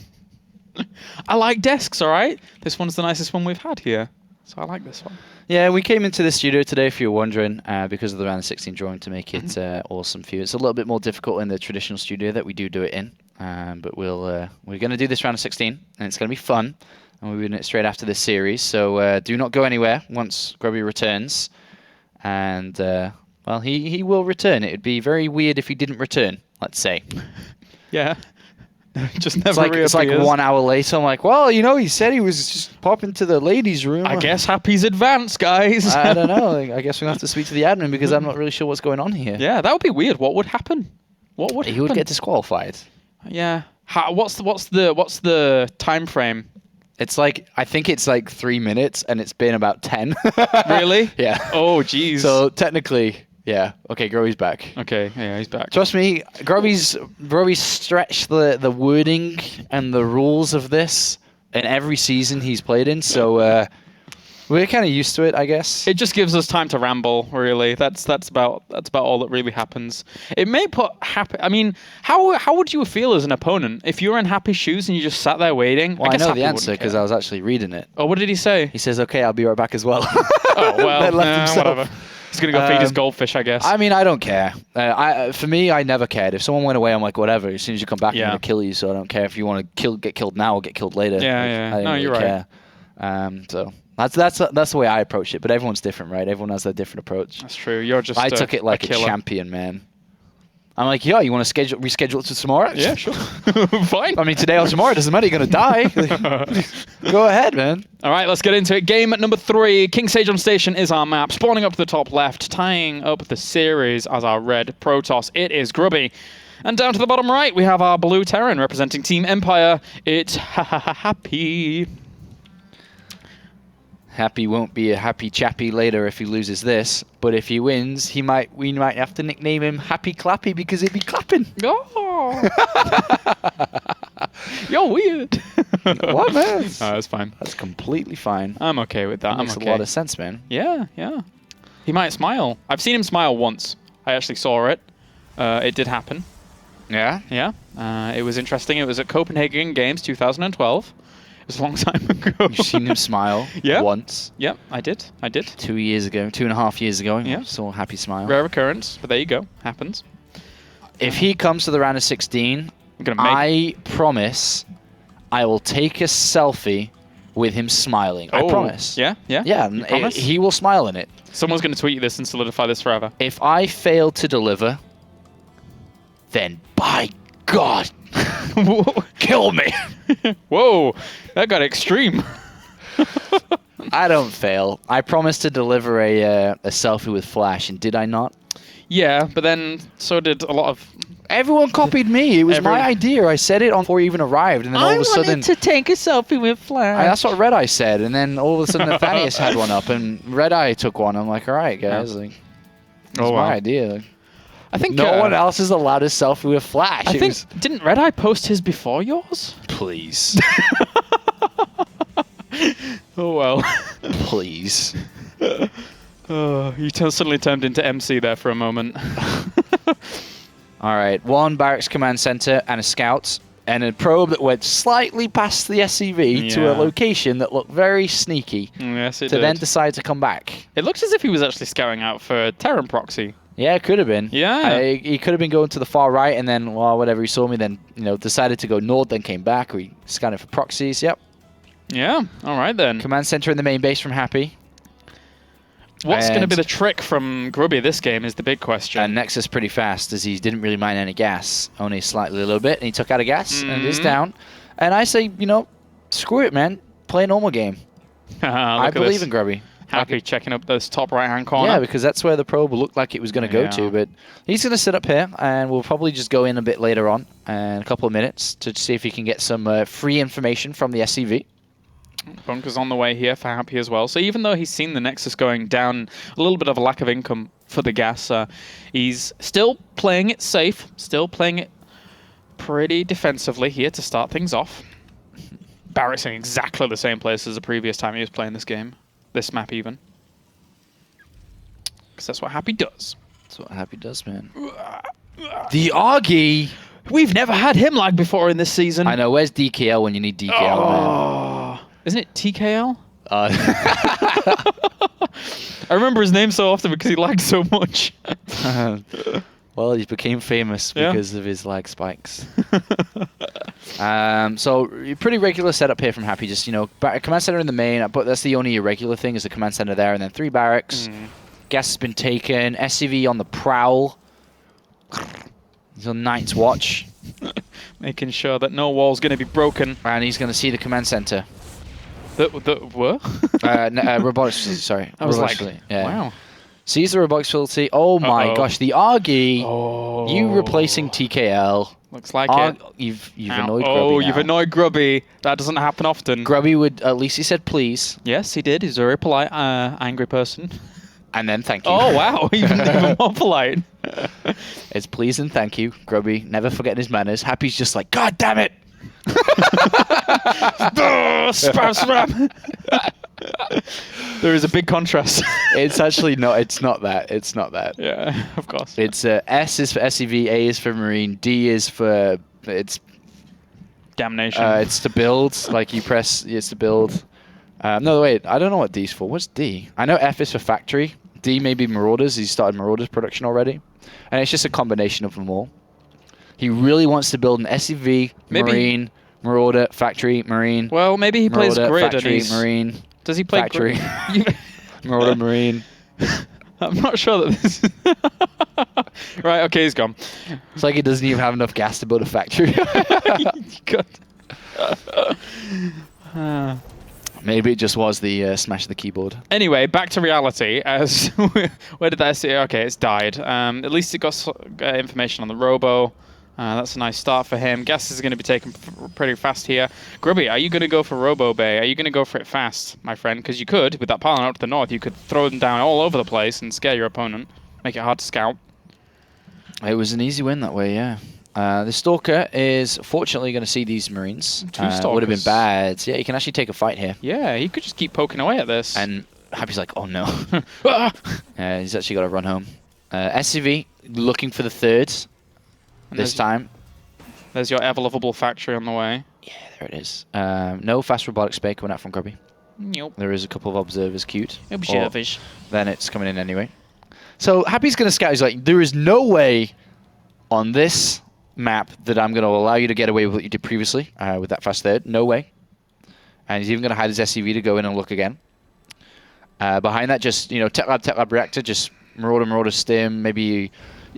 I like desks, all right? This one's the nicest one we've had here. So I like this one. Yeah, we came into the studio today, if you're wondering, because of the round of 16 drawing to make it awesome for you. It's a little bit more difficult in the traditional studio that we do it in, but we're going to do this round of 16, and it's going to be fun, and we're doing it straight after this series. So do not go anywhere once Grubby returns, and well, he will return. It would be very weird if he didn't return. Let's say. Yeah. Just never it's like 1 hour later. I'm like, well, you know, he said he was just popping to the ladies' room. I guess Happy's advanced, guys. I don't know. I guess we'll have to speak to the admin because I'm not really sure what's going on here. Yeah, that would be weird. What would happen? What would He happen? would get disqualified. Yeah. What's the time frame? It's like, I think it's like 3 minutes, and it's been about 10. Really? Yeah. Oh, jeez. So technically, yeah. Okay, Grubby's back. Okay, yeah, he's back. Trust me, Grubby's stretched the wording and the rules of this in every season he's played in, so we're kind of used to it, I guess. It just gives us time to ramble, really. That's about all that really happens. It may put Happy. I mean, how would you feel as an opponent if you were in Happy's shoes and you just sat there waiting? Well, I guess know Happy the answer wouldn't because care. I was actually reading it. Oh, what did he say? He says, "Okay, I'll be right back as well." Oh well, Then left himself. whatever. He's gonna go feed his goldfish, I guess. I mean, I don't care. For me, I never cared. If someone went away, I'm like, whatever. As soon as you come back, I'm Yeah. gonna kill you. So I don't care if you want to get killed now or get killed later. Yeah, Like, yeah. I don't No, really you're right. care. So that's the way I approach it. But everyone's different, right? Everyone has their different approach. That's true. You're just. I took it like a killer. champion, man. I'm like, yeah, you want to reschedule it to tomorrow? Yeah, sure. Fine. I mean, today or tomorrow, it doesn't matter. You're gonna die. Go ahead, man. All right, let's get into it. Game number 3. King Sejong Station is our map. Spawning up to the top left, tying up the series as our red Protoss. It is Grubby. And down to the bottom right, we have our blue Terran representing Team Empire. It's Happy. Happy won't be a happy chappy later if he loses this, but if he wins, we might have to nickname him Happy Clappy because he'd be clapping. Oh. You're weird. What, man? Oh, that's fine. That's completely fine. I'm okay with that. Makes I'm a okay. lot of sense, man. Yeah, yeah. He might smile. I've seen him smile once. I actually saw it. It did happen. Yeah? Yeah. It was interesting. It was at Copenhagen Games 2012. It was a long time ago. You've seen him smile Yeah. once. Yeah, I did. 2 years ago, 2.5 years ago. Yeah. Saw a happy smile. Rare occurrence, but there you go. Happens. If he comes to the round of 16, I'm gonna make. I promise I will take a selfie with him smiling. I promise. Yeah, yeah. Yeah, You promise? he will smile in it. Someone's gonna tweet you this and solidify this forever. If I fail to deliver, then by God, kill me. Whoa, that got extreme. I don't fail. I promised to deliver a selfie with Flash, and did I not? Yeah, but then so did a lot of. Everyone copied me. It was my idea. I said it before he even arrived, and then all of a sudden, to take a selfie with Flash. that's what Red Eye said, and then all of a sudden, Nathanius had one up, and Red Eye took one. I'm like, all right, guys, like, it's my idea. Like, I think no one else is allowed a selfie with Flash. I think didn't Red Eye post his before yours? Please, Oh well. please. You suddenly turned into MC there for a moment. All right, one barracks command center and a scout, and a probe that went slightly past the SCV to a Yeah. location that looked very sneaky. Yes, it to did. then decide to come back. It looks as if he was actually scouting out for Terran proxy. Yeah, it could have been. Yeah. He could have been going to the far right, and then, well, whatever, he saw me, then, decided to go north, then came back. We scanned for proxies. Yep. Yeah. All right then. Command center in the main base from Happy. What's going to And- be the trick from Grubby this game is the big question. And Nexus pretty fast, as he didn't really mind any gas, only slightly a little bit, and he took out a gas, and it is down. And I say, screw it, man. Play a normal game. I believe in Grubby. Happy checking up this top right-hand corner. Yeah, because that's where the probe looked like it was going to go to. But he's going to sit up here, and we'll probably just go in a bit later on, in a couple of minutes, to see if he can get some free information from the SCV. Bunker's on the way here for Happy as well. So even though he's seen the Nexus going down, a little bit of a lack of income for the gas, he's still playing it safe, still playing it pretty defensively here to start things off. Barrett's in exactly the same place as the previous time he was playing this game. This map even. Because that's what Happy does. That's what Happy does, man. The Augie! We've never had him lag before in this season. I know. Where's DKL when you need DKL, man? Isn't it TKL? Uh, I remember his name so often because he lagged so much. well, he became famous because of his lag spikes. So pretty regular setup here from Happy. Just, you know, command center in the main, but that's the only irregular thing is the command center there, and then 3 barracks. Gas has been taken. SCV on the prowl. He's on Night's Watch. Making sure that no wall's going to be broken. And he's going to see the command center. The what? Robotics facility, sorry. I was Robotics like, facility, yeah. wow. Sees the robotics facility. Oh my gosh, the Argy. Oh. You replacing TKL. Looks like it. You've annoyed Grubby now. You've annoyed Grubby. That doesn't happen often. Grubby would, at least he said please. Yes, he did. He's a very polite, angry person. And then thank you. Oh, wow. Even more polite. It's please and thank you. Grubby, never forgetting his manners. Happy's just like, God damn it. Spam, spam. There is a big contrast. It's actually not. It's not that. It's not that. Yeah, of course. It's S is for SCV, A is for Marine, D is for damnation. It's to build. Like you press, it's to build. No, wait. I don't know what D's for. What's D? I know F is for factory. D may be Marauders. He's started Marauders production already, and it's just a combination of them all. He really wants to build an SCV, Marine, Marauder, factory, Marine. Well, maybe he plays Marauder, grid. factory, And he's... Marine. Does he play factory? Grid? Marauder, Marine. I'm not sure that this. Right. Okay, he's gone. It's like he doesn't even have enough gas to build a factory. God. Maybe it just was the smash of the keyboard. Anyway, back to reality. As where did that see? Okay, it's died. At least it got information on the robo. That's a nice start for him. Gas is going to be taken pretty fast here. Grubby, are you going to go for Robo Bay? Are you going to go for it fast, my friend? Because you could, with that pylon out to the north, you could throw them down all over the place and scare your opponent. Make it hard to scout. It was an easy win that way, yeah. The Stalker is fortunately going to see these Marines. 2 Stalkers. Would have been bad. Yeah, he can actually take a fight here. Yeah, he could just keep poking away at this. And Happy's like, oh no. Ah! He's actually got to run home. SCV looking for the 3rd. This time. There's your ever-lovable factory on the way. Yeah, there it is. No fast robotic spay coming out from Grubby. Nope. There is a couple of observers queued. Observers. Then it's coming in anyway. So Happy's going to scout. He's like, there is no way on this map that I'm going to allow you to get away with what you did previously with that fast 3rd. No way. And he's even going to hide his SCV to go in and look again. Behind that, just, you know, Tech Lab Reactor, just Marauder Stim, maybe...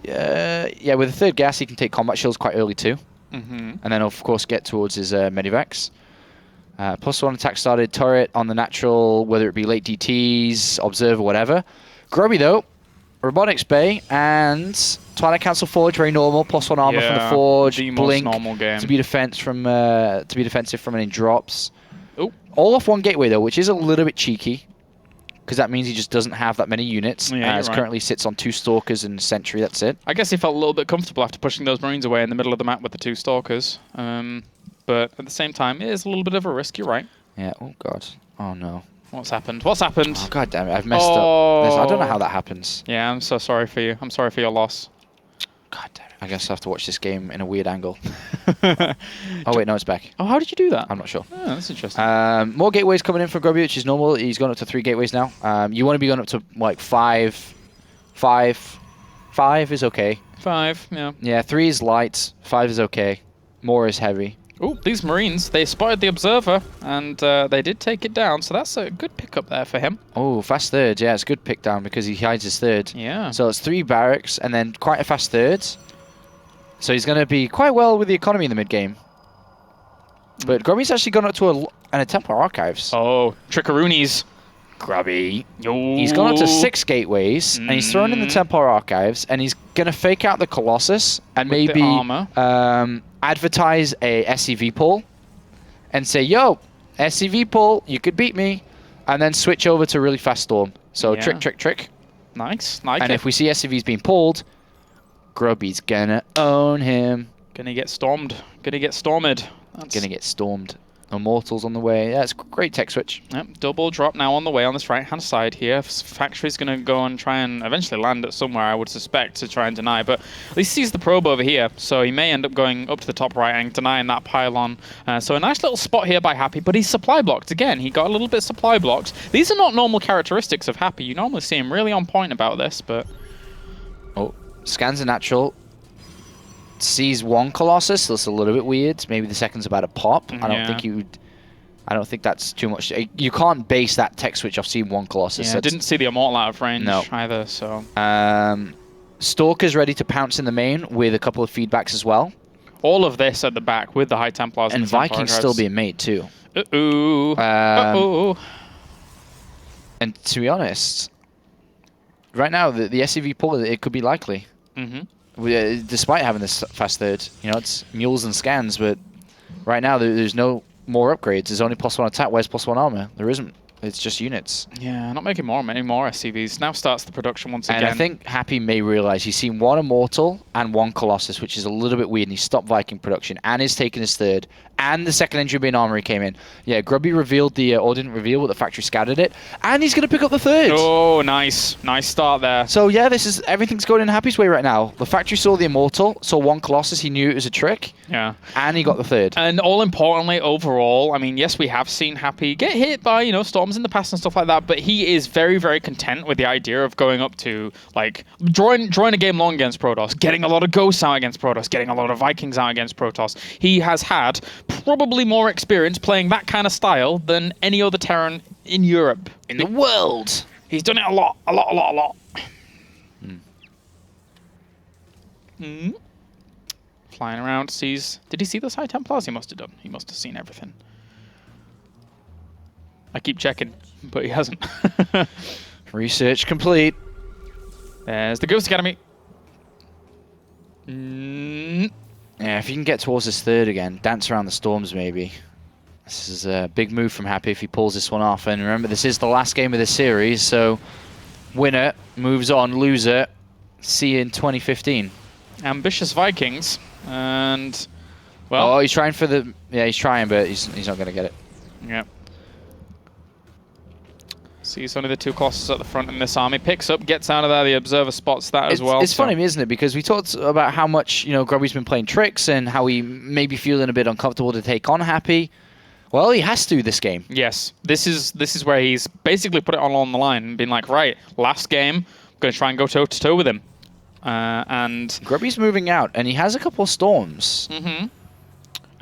yeah, with the 3rd gas, he can take combat shields quite early too. And then, of course, get towards his Medivacs. +1 attack started, turret on the natural, whether it be late DTs, observer, whatever. Grubby, though, robotics bay, and Twilight Council Forge, very normal. +1 armor from the Forge, the blink most normal game. to be defensive from any drops. Oh. All off 1 gateway, though, which is a little bit cheeky. Because that means he just doesn't have that many units. Yeah, currently sits on 2 Stalkers and Sentry, that's it. I guess he felt a little bit comfortable after pushing those Marines away in the middle of the map with the 2 Stalkers. But at the same time, it is a little bit of a risk, you're right. Yeah, oh god. Oh no. What's happened? What's happened? Oh god damn it, I've messed up. I don't know how that happens. Yeah, I'm so sorry for you. I'm sorry for your loss. God damn it. I guess I have to watch this game in a weird angle. Oh wait, no, it's back. Oh, how did you do that? I'm not sure. Oh, that's interesting. More gateways coming in from Grubby, which is normal. He's gone up to 3 gateways now. You want to be going up to like 5. 5 is okay. 5, yeah. Yeah, 3 is light. 5 is okay. More is heavy. Oh, these Marines, they spotted the Observer, and they did take it down, so that's a good pickup there for him. Oh, fast 3rd. Yeah, it's a good pick down because he hides his 3rd. Yeah. So it's 3 barracks and then quite a fast 3rd. So he's going to be quite well with the economy in the mid-game. But Grubby's actually gone up to an Templar Archives. Oh, Trickaroonies. Grubby. Yo. He's gone up to 6 gateways, and he's thrown in the Templar Archives, and he's going to fake out the Colossus and With maybe the armor. Advertise a SCV pull and say, yo, SCV pull, you could beat me, and then switch over to really fast Storm. So Yeah. trick. Nice, like And it. if we see SCVs being pulled, Grubby's gonna own him. Gonna get stormed. Gonna get stormed. That's Gonna get stormed. Immortals on the way. Yeah, it's a great tech switch. Yep, double drop now on the way on this right-hand side here. Factory's going to go and try and eventually land it somewhere, I would suspect, to try and deny. But at least he's the probe over here, so he may end up going up to the top right and denying that pylon. So a nice little spot here by Happy, but he's supply blocked. Again, he got a little bit supply blocked. These are not normal characteristics of Happy. You normally see him really on point about this, but... Oh, scans are natural. Sees one Colossus, that's a little bit weird. Maybe the second's about to pop. I don't think that's too much. You can't base that tech switch off seeing one Colossus. Yeah, I didn't see the Immortal out of range either, so... Stalker's ready to pounce in the main with a couple of feedbacks as well. All of this at the back with the High Templars. And Viking's still being made too. Uh-oh. Uh-oh. And to be honest, right now, the SCV pull, it could be likely. Despite having this fast third. You know, it's mules and scans, but right now there's no more upgrades. There's only +1 attack. Where's +1 armor? There isn't. It's just units. Yeah, not making many more SCVs. Now starts the production once again. And I think Happy may realize he's seen one Immortal and one Colossus, which is a little bit weird, and he stopped Viking production, and is taking his third, and the second Engine Beam Armory came in. Yeah, Grubby revealed the, or didn't reveal, but the factory scouted it, and he's going to pick up the third. Oh, nice. Nice start there. So yeah, everything's going in Happy's way right now. The factory saw the Immortal, saw one Colossus, he knew it was a trick. Yeah. And he got the third. And all importantly, overall, I mean, yes, we have seen Happy get hit by, you know, storms in the past and stuff like that, but he is very, very content with the idea of going up to, like, drawing a game long against Protoss, getting a lot of Ghosts out against Protoss, getting a lot of Vikings out against Protoss. He has had probably more experience playing that kind of style than any other Terran in Europe. In the world. He's done it a lot. Flying around, sees... Did he see those High Templars? He must have done. He must have seen everything. I keep checking, but he hasn't. Research complete. There's the Ghost Academy. Yeah, if you can get towards this third again, dance around the storms maybe. This is a big move from Happy if he pulls this one off. And remember, this is the last game of the series, so winner moves on, loser, see you in 2015. Ambitious Vikings, and, well... Oh, he's trying for the... Yeah, he's trying, but he's not going to get it. Yep. Sees only the two Colossus at the front in this army. Picks up, gets out of there. The Observer spots that as well. It's funny, isn't it? Because we talked about how much, you know, Grubby's been playing tricks and how he may be feeling a bit uncomfortable to take on Happy. Well, he has to this game. Yes. This is where he's basically put it all on the line and been like, right, last game, I'm going to try and go toe-to-toe with him. And Grubby's moving out, and he has a couple of storms.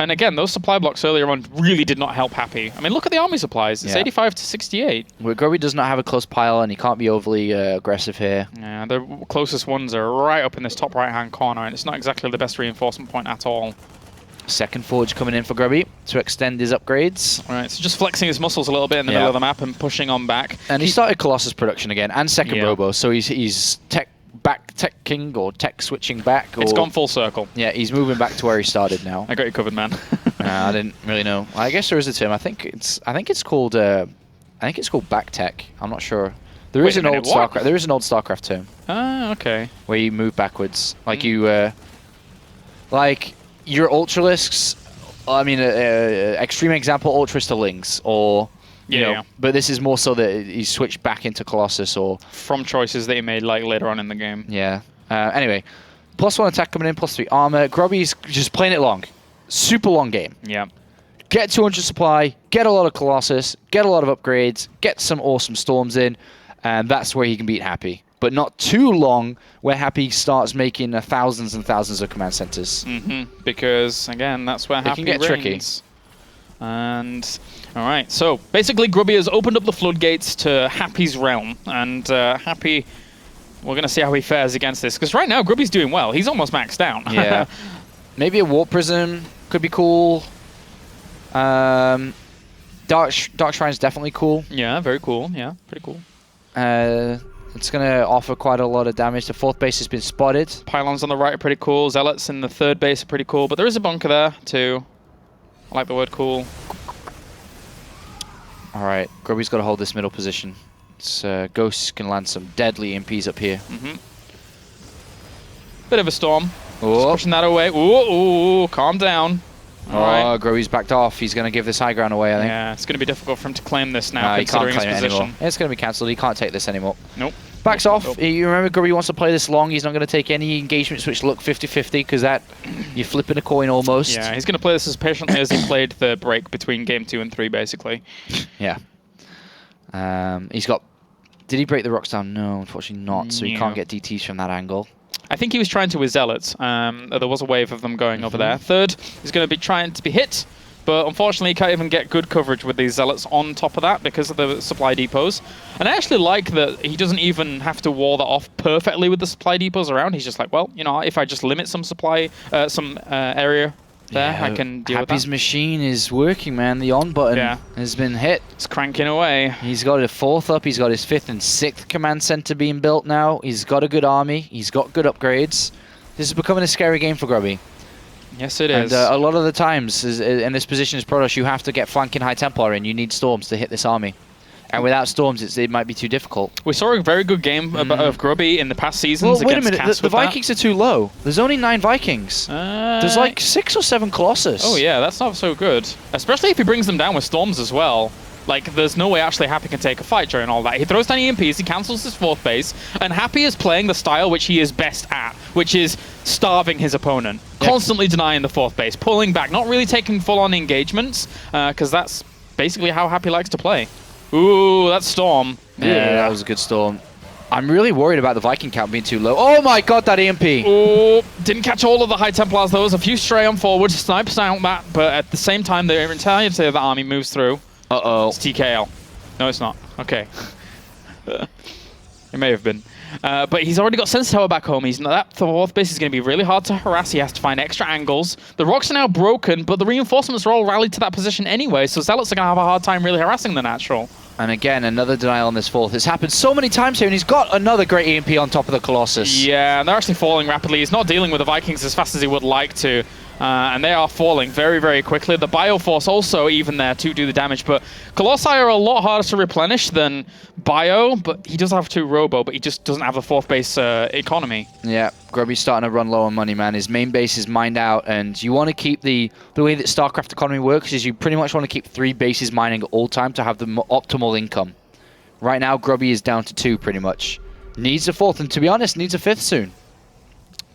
And again, those supply blocks earlier on really did not help Happy. I mean, look at the army supplies. It's 85 to 68. Well, Grubby does not have a close pile, and he can't be overly aggressive here. Yeah, the closest ones are right up in this top right-hand corner, and it's not exactly the best reinforcement point at all. Second Forge coming in for Grubby to extend his upgrades. All right, so just flexing his muscles a little bit in the middle of the map and pushing on back. And he started Colossus production again, and second Robo, so he's tech king or tech switching back. Or, it's gone full circle. Yeah, he's moving back to where he started now. I got you covered, man. I didn't really know. I guess there is a term. I think it's called back tech. I'm not sure. There is an old StarCraft term. Ah, okay. Where you move backwards, like you, like your Ultralisks. I mean, extreme example, Ultras to Lings, or you know. But this is more so that he switched back into Colossus, or from choices that he made like later on in the game. Yeah. Anyway, +1 attack coming in, +3 armor. Grubby's just playing it long. Super long game. Yeah. Get 200 supply, get a lot of Colossus, get a lot of upgrades, get some awesome storms in, and that's where he can beat Happy. But not too long where Happy starts making thousands and thousands of command centers. Because, again, that's where Happy can get tricky. And, all right, so basically Grubby has opened up the floodgates to Happy's realm, and Happy, we're going to see how he fares against this, because right now Grubby's doing well. He's almost maxed out. Yeah. Maybe a Warp Prism could be cool. Dark Shrine's definitely cool. Yeah, very cool. Yeah, pretty cool. It's going to offer quite a lot of damage. The fourth base has been spotted. Pylons on the right are pretty cool. Zealots in the third base are pretty cool, but there is a bunker there too. I like the word cool. All right, Grubby's got to hold this middle position. Ghosts can land some deadly MPs up here. Bit of a storm. Just pushing that away. Ooh, calm down. Oh, Grubby's backed off. He's going to give this high ground away, I think. Yeah, it's going to be difficult for him to claim this now, He can't considering his claim it position. anymore. It's going to be cancelled. He can't take this anymore. Nope. Backs Nope, off. nope. You remember Grubby wants to play this long. He's not going to take any engagements which look 50-50 because that you're flipping a coin almost. Yeah, he's going to play this as patiently as he played the break between game 2 and 3, basically. Yeah. He's got... Did he break the rocks down? No, unfortunately not. So he can't get DTs from that angle. I think he was trying to with Zealots. There was a wave of them going over there. Third, he's going to be trying to be hit, but unfortunately he can't even get good coverage with these Zealots on top of that because of the supply depots. And I actually like that he doesn't even have to wall that off perfectly with the supply depots around. He's just like, well, you know, if I just limit some supply, area there, I can deal with that. Happy's machine is working, man. The on button has been hit. It's cranking away. He's got a 4th up. He's got his 5th and 6th command center being built now. He's got a good army. He's got good upgrades. This is becoming a scary game for Grubby. Yes, it is. And a lot of the times in this position as Protoss, you have to get flanking High Templar in. You need Storms to hit this army. And without Storms, it might be too difficult. We saw a very good game of Grubby in the past seasons. Well, wait a against minute. Cass The with that. Vikings are too low. There's only 9 Vikings. There's like 6 or 7 Colossus. Oh yeah, that's not so good. Especially if he brings them down with Storms as well. Like, there's no way actually Happy can take a fight during all that. He throws down EMPs, he cancels his 4th base, and Happy is playing the style which he is best at, which is starving his opponent. Constantly denying the 4th base, pulling back, not really taking full-on engagements, because that's basically how Happy likes to play. Ooh, that's Storm. Yeah, that was a good Storm. I'm really worried about the Viking count being too low. Oh my god, that EMP! Oh, didn't catch all of the High Templars. There was a few stray on forward, snipes out that, but at the same time, the entirety of the army moves through. Uh-oh. It's TKL. No, it's not. Okay. It may have been. But he's already got Sense Tower back home. That 4th base is going to be really hard to harass. He has to find extra angles. The rocks are now broken, but the reinforcements are all rallied to that position anyway, so Zealots are going to have a hard time really harassing the natural. And again, another denial on this 4th. It's happened so many times here, and he's got another great EMP on top of the Colossus. Yeah, and they're actually falling rapidly. He's not dealing with the Vikings as fast as he would like to. And they are falling very, very quickly. The Bioforce also even there to do the damage, but Colossi are a lot harder to replenish than Bio, but he does have 2 Robo, but he just doesn't have the 4th base economy. Yeah, Grubby's starting to run low on money, man. His main base is mined out, and you want to keep the way that StarCraft economy works is you pretty much want to keep 3 bases mining at all time to have the optimal income. Right now, Grubby is down to 2 pretty much. Needs a 4th, and to be honest, needs a 5th soon.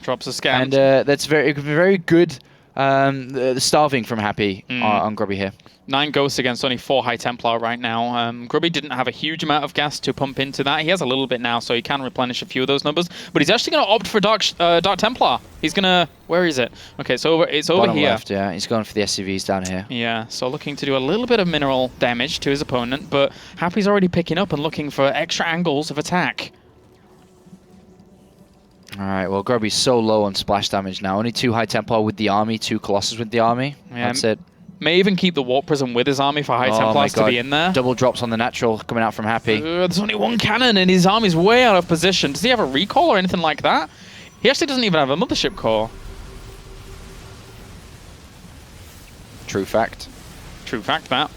Drops a scan. And that's very good the starving from Happy on Grubby here. 9 ghosts against only 4 High Templar right now. Grubby didn't have a huge amount of gas to pump into that. He has a little bit now, so he can replenish a few of those numbers. But he's actually going to opt for Dark Templar. He's going to... Where is it? Okay, so it's over Bottom here. left, yeah. He's going for the SCVs down here. Yeah, so looking to do a little bit of mineral damage to his opponent, but Happy's already picking up and looking for extra angles of attack. Alright, well, Grubby's so low on splash damage now. Only 2 High Templar with the army, 2 Colossus with the army. Yeah, that's it. May even keep the Warp Prism with his army for High Templars to be in there. Double drops on the natural coming out from Happy. There's only 1 cannon and his army's way out of position. Does he have a recall or anything like that? He actually doesn't even have a Mothership Core. True fact. True fact, that.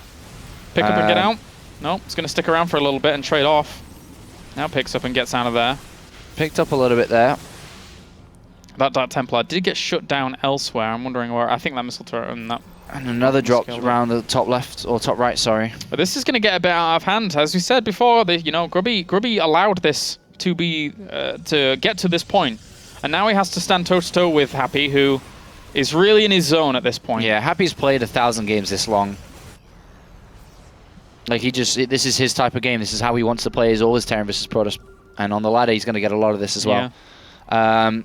Pick up and get out. No, it's going to stick around for a little bit and trade off. Now picks up and gets out of there. Picked up a little bit there. That Dark Templar did get shut down elsewhere. I'm wondering where. I think that missile turret and that. And another drop around the top left, or top right, sorry. But this is going to get a bit out of hand. As we said before, Grubby allowed this to be, to get to this point. And now he has to stand toe-to-toe with Happy, who is really in his zone at this point. Yeah, Happy's played 1,000 games this long. Like, this is his type of game. This is how he wants to play, is always Terran versus Protoss. And on the ladder, he's going to get a lot of this as well. Yeah.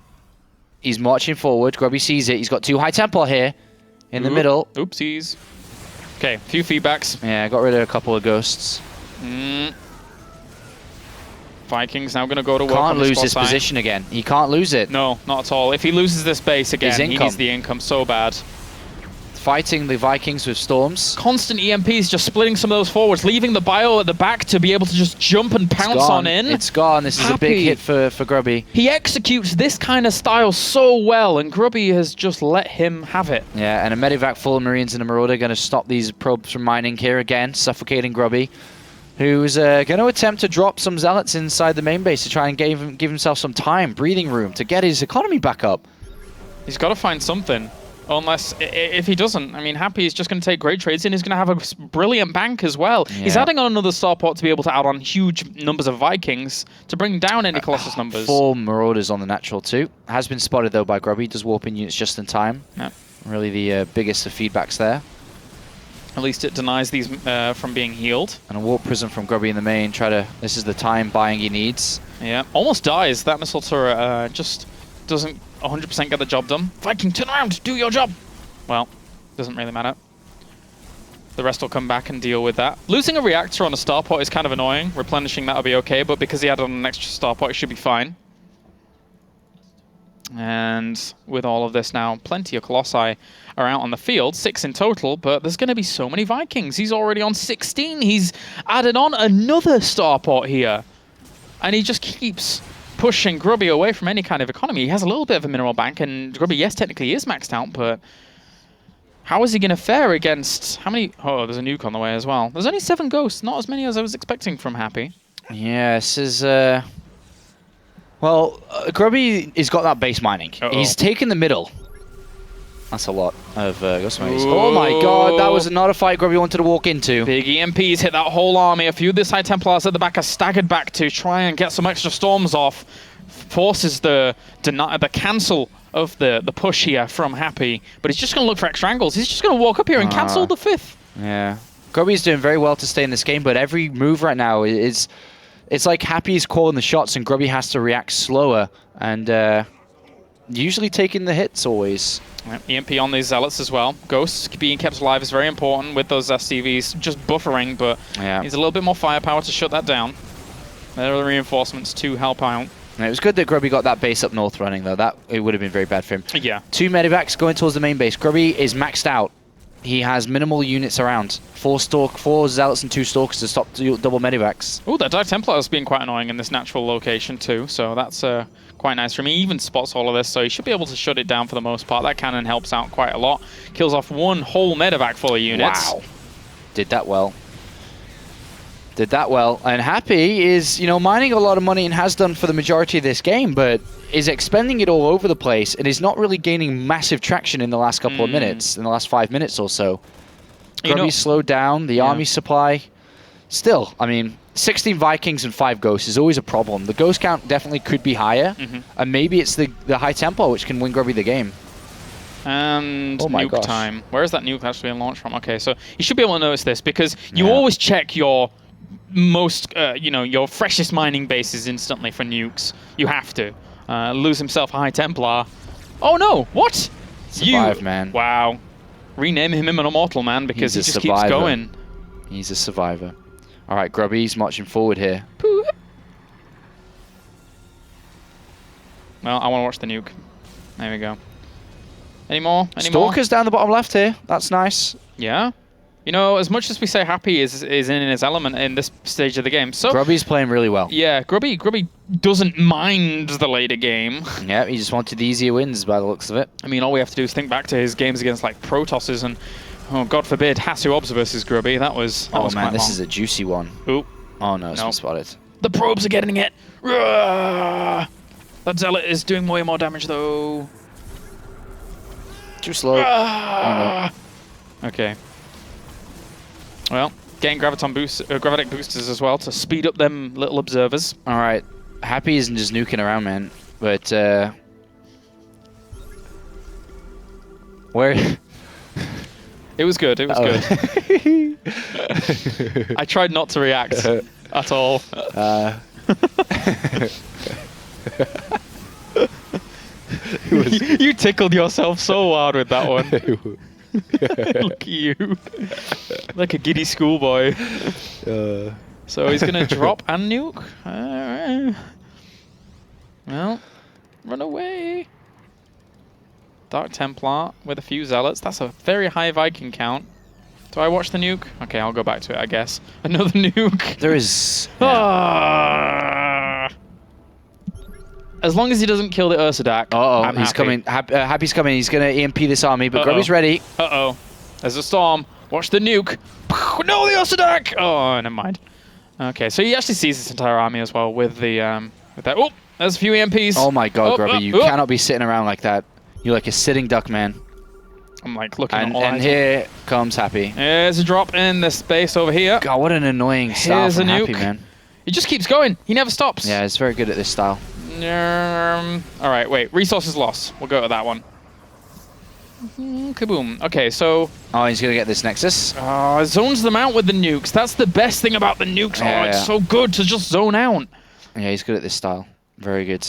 He's marching forward. Grubby sees it. He's got 2 High Templar here in the middle. Oopsies. Okay, a few feedbacks. Yeah, got rid of a couple of ghosts. Vikings now going to go to work Can't on lose this position again. He can't lose it. No, not at all. If he loses this base again, he needs the income so bad. Fighting the Vikings with Storms. Constant EMPs just splitting some of those forwards, leaving the Bio at the back to be able to just jump and pounce on in. It's gone. This is a big hit for Grubby. He executes this kind of style so well, and Grubby has just let him have it. Yeah, and a Medivac full of Marines and a Marauder going to stop these probes from mining here again, suffocating Grubby, who's going to attempt to drop some Zealots inside the main base to try and give himself some time, breathing room, to get his economy back up. He's got to find something. Unless, if he doesn't, I mean, Happy is just going to take great trades and he's going to have a brilliant bank as well. Yeah. He's adding on another starport to be able to add on huge numbers of Vikings to bring down any Colossus numbers. 4 Marauders on the natural too. Has been spotted though by Grubby. Does warp in units just in time. Yep. Really the biggest of feedbacks there. At least it denies these from being healed. And a warp prism from Grubby in the main. This is the time buying he needs. Yeah, almost dies. That missile turret just doesn't 100% get the job done. Viking, turn around, do your job. Well, doesn't really matter. The rest will come back and deal with that. Losing a reactor on a starport is kind of annoying. Replenishing that will be okay, but because he added on an extra starport, it should be fine. And with all of this now, plenty of Colossi are out on the field, 6 in total, but there's going to be so many Vikings. He's already on 16. He's added on another starport here. And he just keeps pushing Grubby away from any kind of economy. He has a little bit of a mineral bank, and Grubby, yes, technically is maxed out, but how is he going to fare against... How many... Oh, there's a nuke on the way as well. There's only 7 ghosts, not as many as I was expecting from Happy. Yeah, this is... Well, Grubby has got that base mining. He's taken the middle. That's a lot of ghost mining. Oh my god, that was not a fight Grubby wanted to walk into. Big EMPs hit that whole army. A few of the High Templars at the back are staggered back to try and get some extra storms off. Forces the cancel of the push here from Happy. But he's just going to look for extra angles. He's just going to walk up here and cancel the 5th. Yeah. Grubby's doing very well to stay in this game, but every move right now is... It's like Happy's calling the shots and Grubby has to react slower and usually taking the hits always. Yep, EMP on these Zealots as well. Ghosts being kept alive is very important with those SCVs just buffering, but needs a little bit more firepower to shut that down. There are the reinforcements to help out. And it was good that Grubby got that base up north running though. It would have been very bad for him. Yeah. 2 medivacs going towards the main base. Grubby is maxed out. He has minimal units around. 4 Zealots and 2 Stalkers to stop double medivacs. Oh, that Dark Templar has been quite annoying in this natural location too, so that's quite nice for him. He even spots all of this, so he should be able to shut it down for the most part. That cannon helps out quite a lot. Kills off 1 whole medevac full of units. Wow. Did that well. Did that well. And Happy is, you know, mining a lot of money and has done for the majority of this game, but is expending it all over the place and is not really gaining massive traction in the last couple of minutes, in the last 5 minutes or so. Grubby slowed down, the army supply. Still, I mean, 16 Vikings and 5 Ghosts is always a problem. The Ghost count definitely could be higher, and maybe it's the High Tempo which can win Grubby the game. And nuke time. Where is that nuke actually being launched from? Okay, so you should be able to notice this because you always check your most, your freshest mining bases instantly for nukes. You have to. Lose himself a High Templar. Oh no! What? Survive, man. Wow. Rename him an immortal, man, because he just keeps going. He's a survivor. All right, Grubby's marching forward here. Well, I want to watch the nuke. There we go. Any more? Stalker's down the bottom left here. That's nice. Yeah. You know, as much as we say Happy is in his element in this stage of the game, so Grubby's playing really well. Yeah, Grubby doesn't mind the later game. Yeah, he just wanted the easier wins by the looks of it. I mean, all we have to do is think back to his games against like Protosses and, oh God forbid, Hasu Obs versus Grubby. That was man, this is a juicy one. Ooh. Oh no, it's been spotted. The probes are getting it. That Zealot is doing way more damage though. Too slow. Oh, no. Okay. Well, getting gravitic boosters as well to speed up them little observers. All right, Happy isn't just nuking around, man. But where? It was good. It was good. I tried not to react at all. You tickled yourself so hard with that one. Look at you. Like a giddy schoolboy. So he's going to drop and nuke. Well, run away. Dark Templar with a few Zealots. That's a very high Viking count. Do I watch the nuke? Okay, I'll go back to it, I guess. Another nuke. There is... As long as he doesn't kill the Ursadak, I'm he's happy. coming. Happy's coming. He's going to EMP this army, but Grubby's ready. Uh-oh. There's a storm. Watch the nuke. No, the Ursadak! Oh, never mind. Okay, so he actually sees this entire army as well with the with that. Oh, there's a few EMPs. Oh my God, Grubby, you cannot be sitting around like that. You're like a sitting duck, man. I'm like looking at all And here comes Happy. There's a drop in this base over here. God, what an annoying style Here's from a Happy, nuke. man. He just keeps going. He never stops. Yeah, he's very good at this style. All right, wait. Resources lost. We'll go to that one. Kaboom. Okay, so... Oh, he's going to get this Nexus. Zones them out with the nukes. That's the best thing about the nukes. Yeah, it's so good to just zone out. Yeah, he's good at this style. Very good.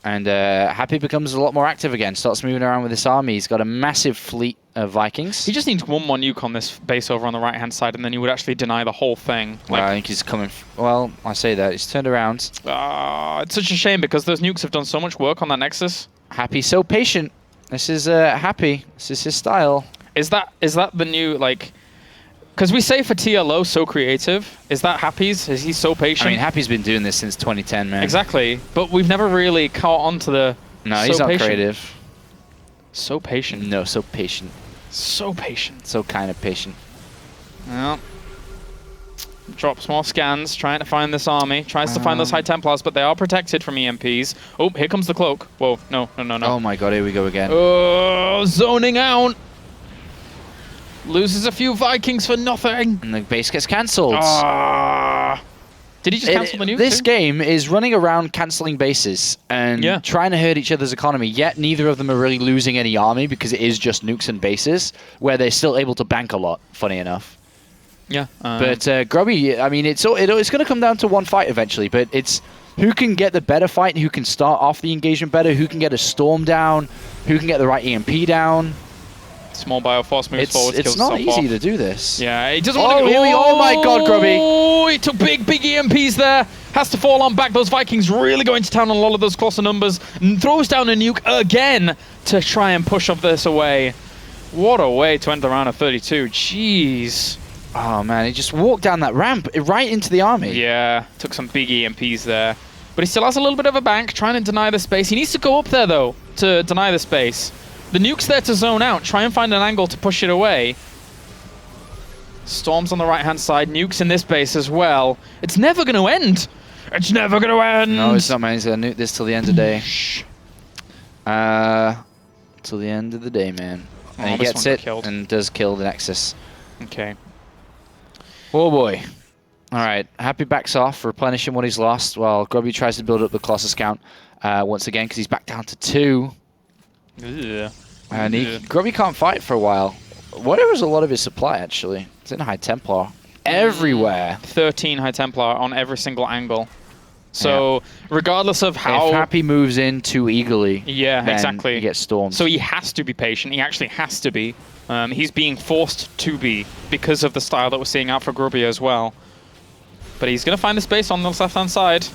And Happy becomes a lot more active again. Starts moving around with this army. He's got a massive fleet of Vikings. He just needs one more nuke on this base over on the right-hand side, and then he would actually deny the whole thing. Well, I think he's coming... Well, I say that. He's turned around. It's such a shame because those nukes have done so much work on that Nexus. Happy's so patient. This is Happy. This is his style. Is that the new, like... Because we say for TLO, so creative. Is that Happy's? Is he so patient? I mean, Happy's been doing this since 2010, man. Exactly. But we've never really caught on to the... No, he's not creative. So patient. No, so patient. So patient. So kind of patient. Well, drops more scans, trying to find this army. Tries to find those High Templars, but they are protected from EMPs. Oh, here comes the cloak. Whoa, no. Oh my god, here we go again. Oh, zoning out. Loses a few Vikings for nothing. And the base gets cancelled. Did he just cancel the nuke? This game is running around cancelling bases and trying to hurt each other's economy, yet neither of them are really losing any army because it is just nukes and bases, where they're still able to bank a lot, funny enough. Yeah. But Grubby, I mean, it's going to come down to one fight eventually, but it's who can get the better fight, who can start off the engagement better, who can get a storm down, who can get the right EMP down. Small Bioforce moves forward. It's not easy to do this. Yeah, he doesn't want to go. Oh my god, Grubby. Oh, he took big EMPs there. Has to fall on back. Those Vikings really going to town on a lot of those closer numbers. And throws down a nuke again to try and push off this away. What a way to end the round of 32. Jeez. Oh man, he just walked down that ramp right into the army. Yeah, took some big EMPs there. But he still has a little bit of a bank, trying to deny the space. He needs to go up there, though, to deny the space. The nuke's there to zone out. Try and find an angle to push it away. Storms on the right-hand side. Nukes in this base as well. It's never going to end. It's never going to end. No, it's not, man. He's going to nuke this till the end of the day. Till the end of the day, man. And he gets it and does kill the Nexus. Okay. Oh, boy. All right. Happy backs off, replenishing what he's lost, while Grubby tries to build up the Colossus count once again because he's back down to 2. Yeah. And Grubby can't fight for a while. Whatever is a lot of his supply, actually. It's in High Templar. Everywhere. 13 High Templar on every single angle. So, regardless of how... If Happy moves in too eagerly, then exactly. He gets stormed. So he has to be patient. He actually has to be. He's being forced to be because of the style that we're seeing out for Grubby as well. But he's going to find the space on the left-hand side.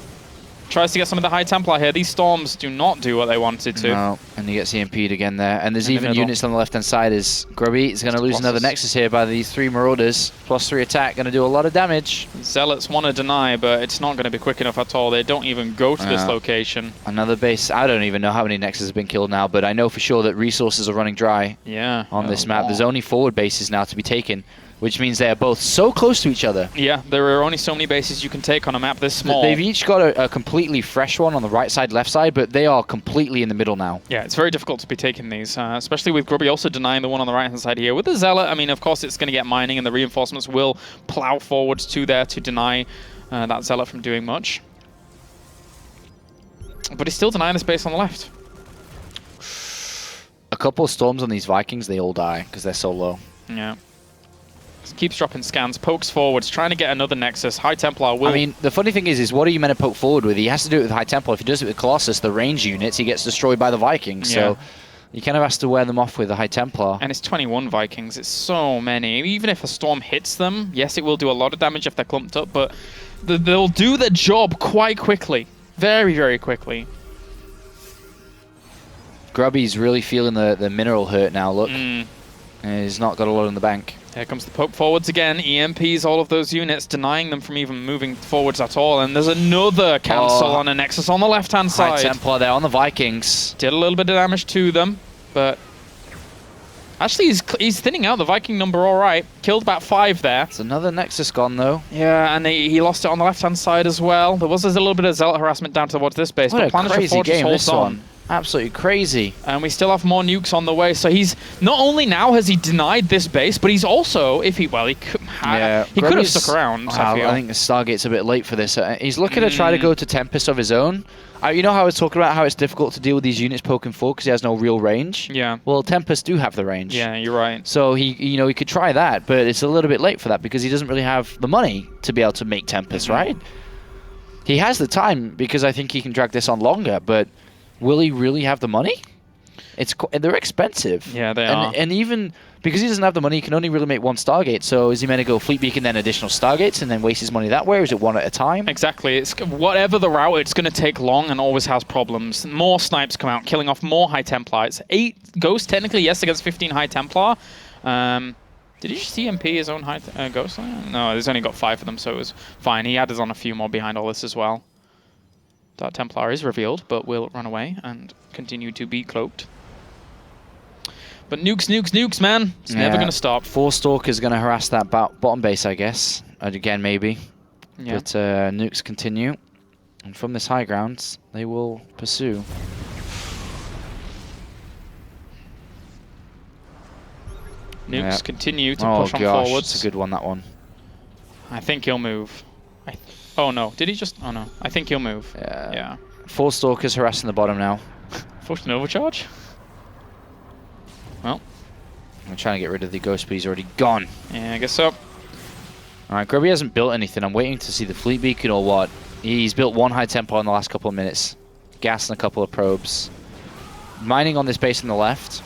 Tries to get some of the High Templar here. These storms do not do what they wanted to. No, and he gets EMP'd again there. And there's even units on the left-hand side as Grubby is going to lose another Nexus here by these 3 Marauders. +3 attack, going to do a lot of damage. Zealots want to deny, but it's not going to be quick enough at all. They don't even go to this location. Another base. I don't even know how many Nexuses have been killed now, but I know for sure that resources are running dry on this map. There's only forward bases now to be taken, which means they are both so close to each other. Yeah, there are only so many bases you can take on a map this small. They've each got a completely fresh one on the right side, left side, but they are completely in the middle now. Yeah, it's very difficult to be taking these, especially with Grubby also denying the one on the right-hand side here. With the Zealot, I mean, of course, it's going to get mining, and the reinforcements will plow forwards to there to deny that Zealot from doing much. But he's still denying the space on the left. A couple of storms on these Vikings, they all die because they're so low. Yeah. Keeps dropping scans, pokes forwards, trying to get another Nexus. High Templar will... I mean, the funny thing is what are you meant to poke forward with? He has to do it with High Templar. If he does it with Colossus, the range units, he gets destroyed by the Vikings. Yeah. So you kind of has to wear them off with the High Templar. And it's 21 Vikings. It's so many. Even if a storm hits them, yes, it will do a lot of damage if they're clumped up, but they'll do the job quite quickly. Very, very quickly. Grubby's really feeling the mineral hurt now, look. He's not got a lot in the bank. Here comes the poke forwards again. EMPs all of those units, denying them from even moving forwards at all. And there's another cancel on a Nexus on the left-hand side. High Templar there on the Vikings. Did a little bit of damage to them, but... Actually, he's thinning out the Viking number all right. Killed about 5 there. It's another Nexus gone, though. Yeah, and he lost it on the left-hand side as well. There was a little bit of Zealot harassment down towards this base, what but a Planisher crazy Forge game holds this on. one. Absolutely crazy. And we still have more nukes on the way. So he's not only now has he denied this base, but he's also, if he, well, he could have stuck around. I think the Stargate's a bit late for this. He's looking to try to go to Tempest of his own. You know how I was talking about how it's difficult to deal with these units poking forward because he has no real range? Yeah. Well, Tempest do have the range. Yeah, you're right. So he could try that, but it's a little bit late for that because he doesn't really have the money to be able to make Tempest, right? He has the time because I think he can drag this on longer, but will he really have the money? They're expensive. Yeah, they are. And even because he doesn't have the money, he can only really make one Stargate. So is he meant to go Fleet Beacon, then additional Stargates, and then waste his money that way, or is it one at a time? Exactly. It's whatever the route, it's going to take long and always has problems. More snipes come out, killing off more High Templar. It's 8 Ghosts, technically, yes, against 15 High Templar. Did he just CMP his own Ghost? No, he's only got 5 of them, so it was fine. He added on a few more behind all this as well. Dark Templar is revealed, but will run away and continue to be cloaked. But nukes, nukes, nukes, man. It's never going to stop. 4 Stalkers going to harass that bottom base, I guess. Again, maybe. Yeah. But nukes continue. And from this high ground, they will pursue. Nukes continue to push on forwards. It's a good one, that one. I think he'll move. Oh, no. Did he just... Oh, no. I think he'll move. Yeah. 4 Stalkers harassing the bottom now. Forced an overcharge? Well. I'm trying to get rid of the Ghost, but he's already gone. Yeah, I guess so. Alright, Grubby hasn't built anything. I'm waiting to see the Fleet Beacon or what. He's built 1 High Templar in the last couple of minutes. Gas and a couple of probes. Mining on this base on the left.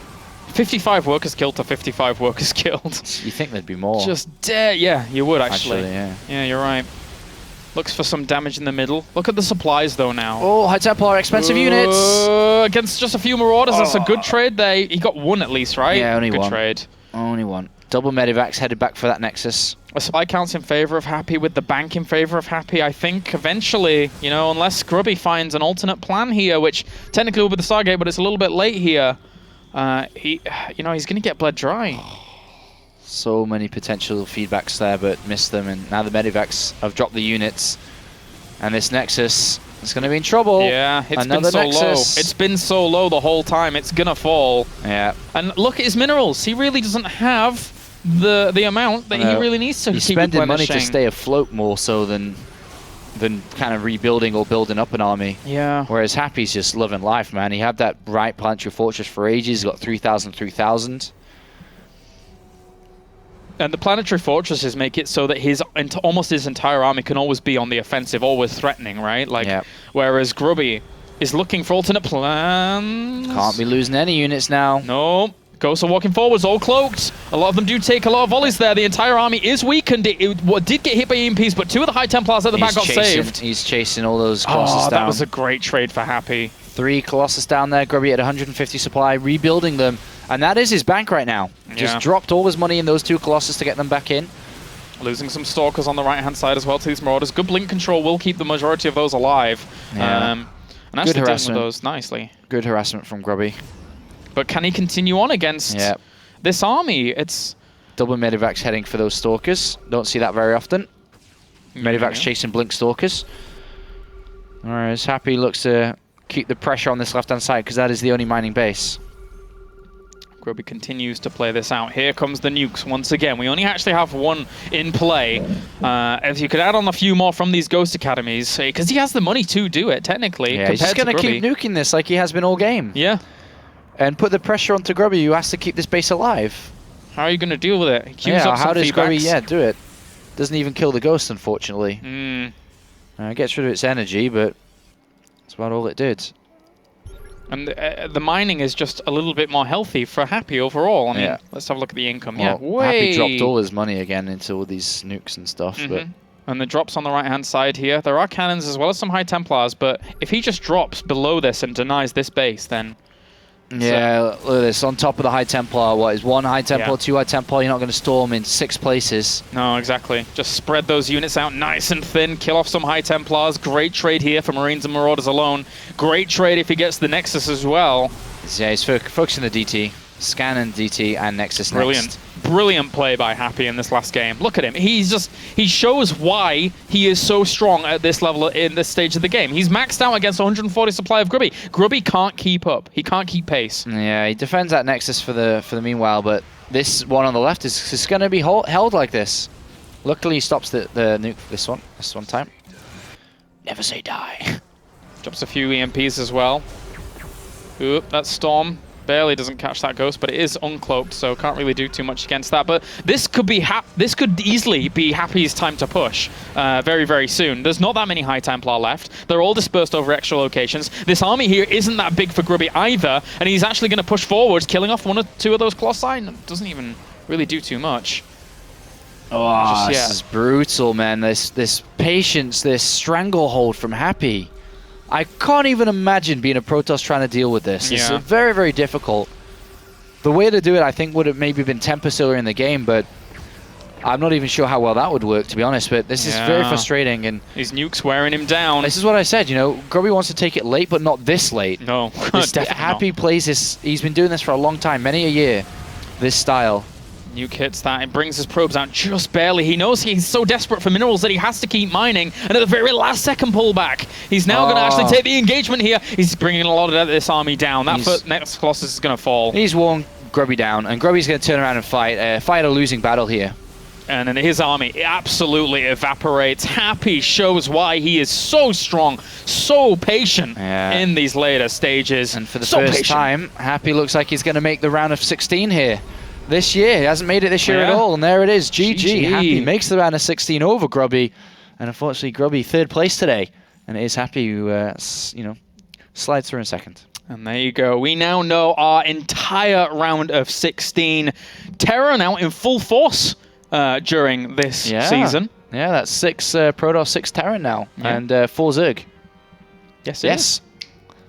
55 workers killed to 55 workers killed. You think there'd be more? Just dead. Yeah, you would actually. Yeah. Yeah, you're right. Looks for some damage in the middle. Look at the supplies though now. Oh, High Templar, expensive units. Against just a few Marauders, that's a good trade there. He got 1 at least, right? Yeah, only good 1. Trade. Only 1. Double Medivacs headed back for that Nexus. A supply count's in favor of Happy with the bank in favor of Happy. I think eventually, you know, unless Grubby finds an alternate plan here, which technically will be the Stargate, but it's a little bit late here. He's going to get bled dry. So many potential feedbacks there, but missed them, and now the Medivacs have dropped the units. And this Nexus is going to be in trouble. Yeah, it's been so low. It's been so low the whole time. It's going to fall. Yeah. And look at his minerals. He really doesn't have the amount that he really needs to keep replenishing. He's spending money to stay afloat more so than kind of rebuilding or building up an army. Yeah. Whereas Happy's just loving life, man. He had that right Planetary Fortress for ages. He's got 3,000, 3,000. And the Planetary Fortresses make it so that almost his entire army can always be on the offensive, always threatening, right? Like, whereas Grubby is looking for alternate plans. Can't be losing any units now. No. Ghosts are walking forwards, all cloaked. A lot of them do take a lot of volleys there. The entire army is weakened. It did get hit by EMPs, but 2 of the High Templars at the back got saved. He's chasing all those Colossus down. That was a great trade for Happy. 3 Colossus down there. Grubby at 150 supply, rebuilding them. And that is his bank right now. Just dropped all his money in those 2 Colossus to get them back in. Losing some Stalkers on the right-hand side as well to these Marauders. Good blink control will keep the majority of those alive. Yeah. And actually dealing with those nicely. Good harassment from Grubby. But can he continue on against this army? It's double Medivacs heading for those Stalkers. Don't see that very often. Medivacs chasing Blink Stalkers. Whereas Happy looks to keep the pressure on this left-hand side because that is the only mining base. Grubby continues to play this out. Here comes the nukes once again. We only actually have 1 in play. If you could add on a few more from these Ghost Academies, because he has the money to do it, technically. Yeah, he's just going to keep nuking this like he has been all game. Yeah. And put the pressure onto Grubby, who has to keep this base alive. How are you going to deal with it? How does Grubby do it? Doesn't even kill the Ghost, unfortunately. Mm. Gets rid of its energy, but that's about all it did. And the mining is just a little bit more healthy for Happy overall. I mean, let's have a look at the income. Well, Happy dropped all his money again into all these nukes and stuff. But and the drops on the right-hand side here. There are cannons as well as some High Templars, but if he just drops below this and denies this base, then... Yeah, look at this. On top of the High Templar, what is 1 High Templar, 2 High Templar? You're not going to storm in 6 places. No, exactly. Just spread those units out nice and thin, kill off some High Templars. Great trade here for Marines and Marauders alone. Great trade if he gets the Nexus as well. Yeah, he's focusing the DT. Scan and DT and Nexus Brilliant. next. Brilliant play by Happy in this last game. Look at him. He shows why he is so strong at this level in this stage of the game. He's maxed out against 140 supply of Grubby. Grubby can't keep up. He can't keep pace. Yeah, he defends that Nexus for the meanwhile, but this one on the left is going to be held like this. Luckily, he stops the nuke this one time. Never say die. Drops a few EMPs as well. Oop, that Storm barely doesn't catch that Ghost, but it is uncloaked, so can't really do too much against that. But this could easily be Happy's time to push very, very soon. There's not that many High Templar left. They're all dispersed over extra locations. This army here isn't that big for Grubby either, and he's actually going to push forwards, killing off one or two of those Colossi. Doesn't even really do too much. Oh, this is brutal, man. This patience, this stranglehold from Happy. I can't even imagine being a Protoss trying to deal with this. It's very, very difficult. The way to do it, I think, would have maybe been Tempest earlier in the game, but I'm not even sure how well that would work, to be honest. But this is very frustrating. And his nuke's wearing him down. This is what I said, you know, Grubby wants to take it late, but not this late. No, Happy plays this. He's been doing this for a long time, many a year, this style. Nuke hits that, it brings his probes out just barely. He knows he's so desperate for minerals that he has to keep mining, and at the very last second pullback, he's now going to actually take the engagement here. He's bringing a lot of this army down. That next Colossus is going to fall. He's worn Grubby down, and Grubby's going to turn around and fight a losing battle here. And then his army absolutely evaporates. Happy shows why he is so strong, so patient in these later stages. And for the first time, Happy looks like he's going to make the round of 16 here. This year, he hasn't made it this year at all, and there it is. GG. Happy makes the round of 16 over Grubby, and unfortunately, Grubby third place today, and it is Happy who, slides through in second. And there you go. We now know our entire round of 16. Terror now in full force during this season. Yeah, that's 6 Protoss, 6 Terran now, and 4 Zerg. Yes. Hey.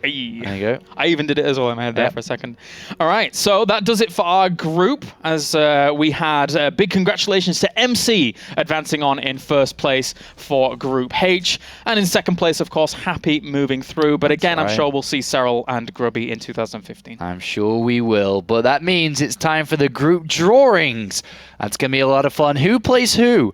There you go. I even did it as well in my head there for a second. All right, so that does it for our group, as we had big congratulations to MC advancing on in first place for Group H, and in second place, of course, Happy moving through. But again, I'm sure we'll see Cyril and Grubby in 2015. I'm sure we will, but that means it's time for the group drawings. That's going to be a lot of fun. Who plays who?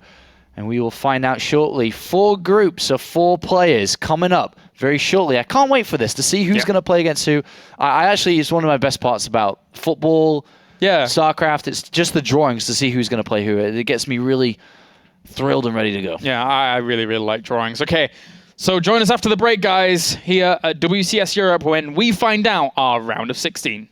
And we will find out shortly. 4 groups of 4 players coming up very shortly. I can't wait for this, to see who's going to play against who. I actually, it's one of my best parts about football, StarCraft. It's just the drawings to see who's going to play who. It gets me really thrilled and ready to go. Yeah, I really, really like drawings. Okay, so join us after the break, guys, here at WCS Europe when we find out our round of 16.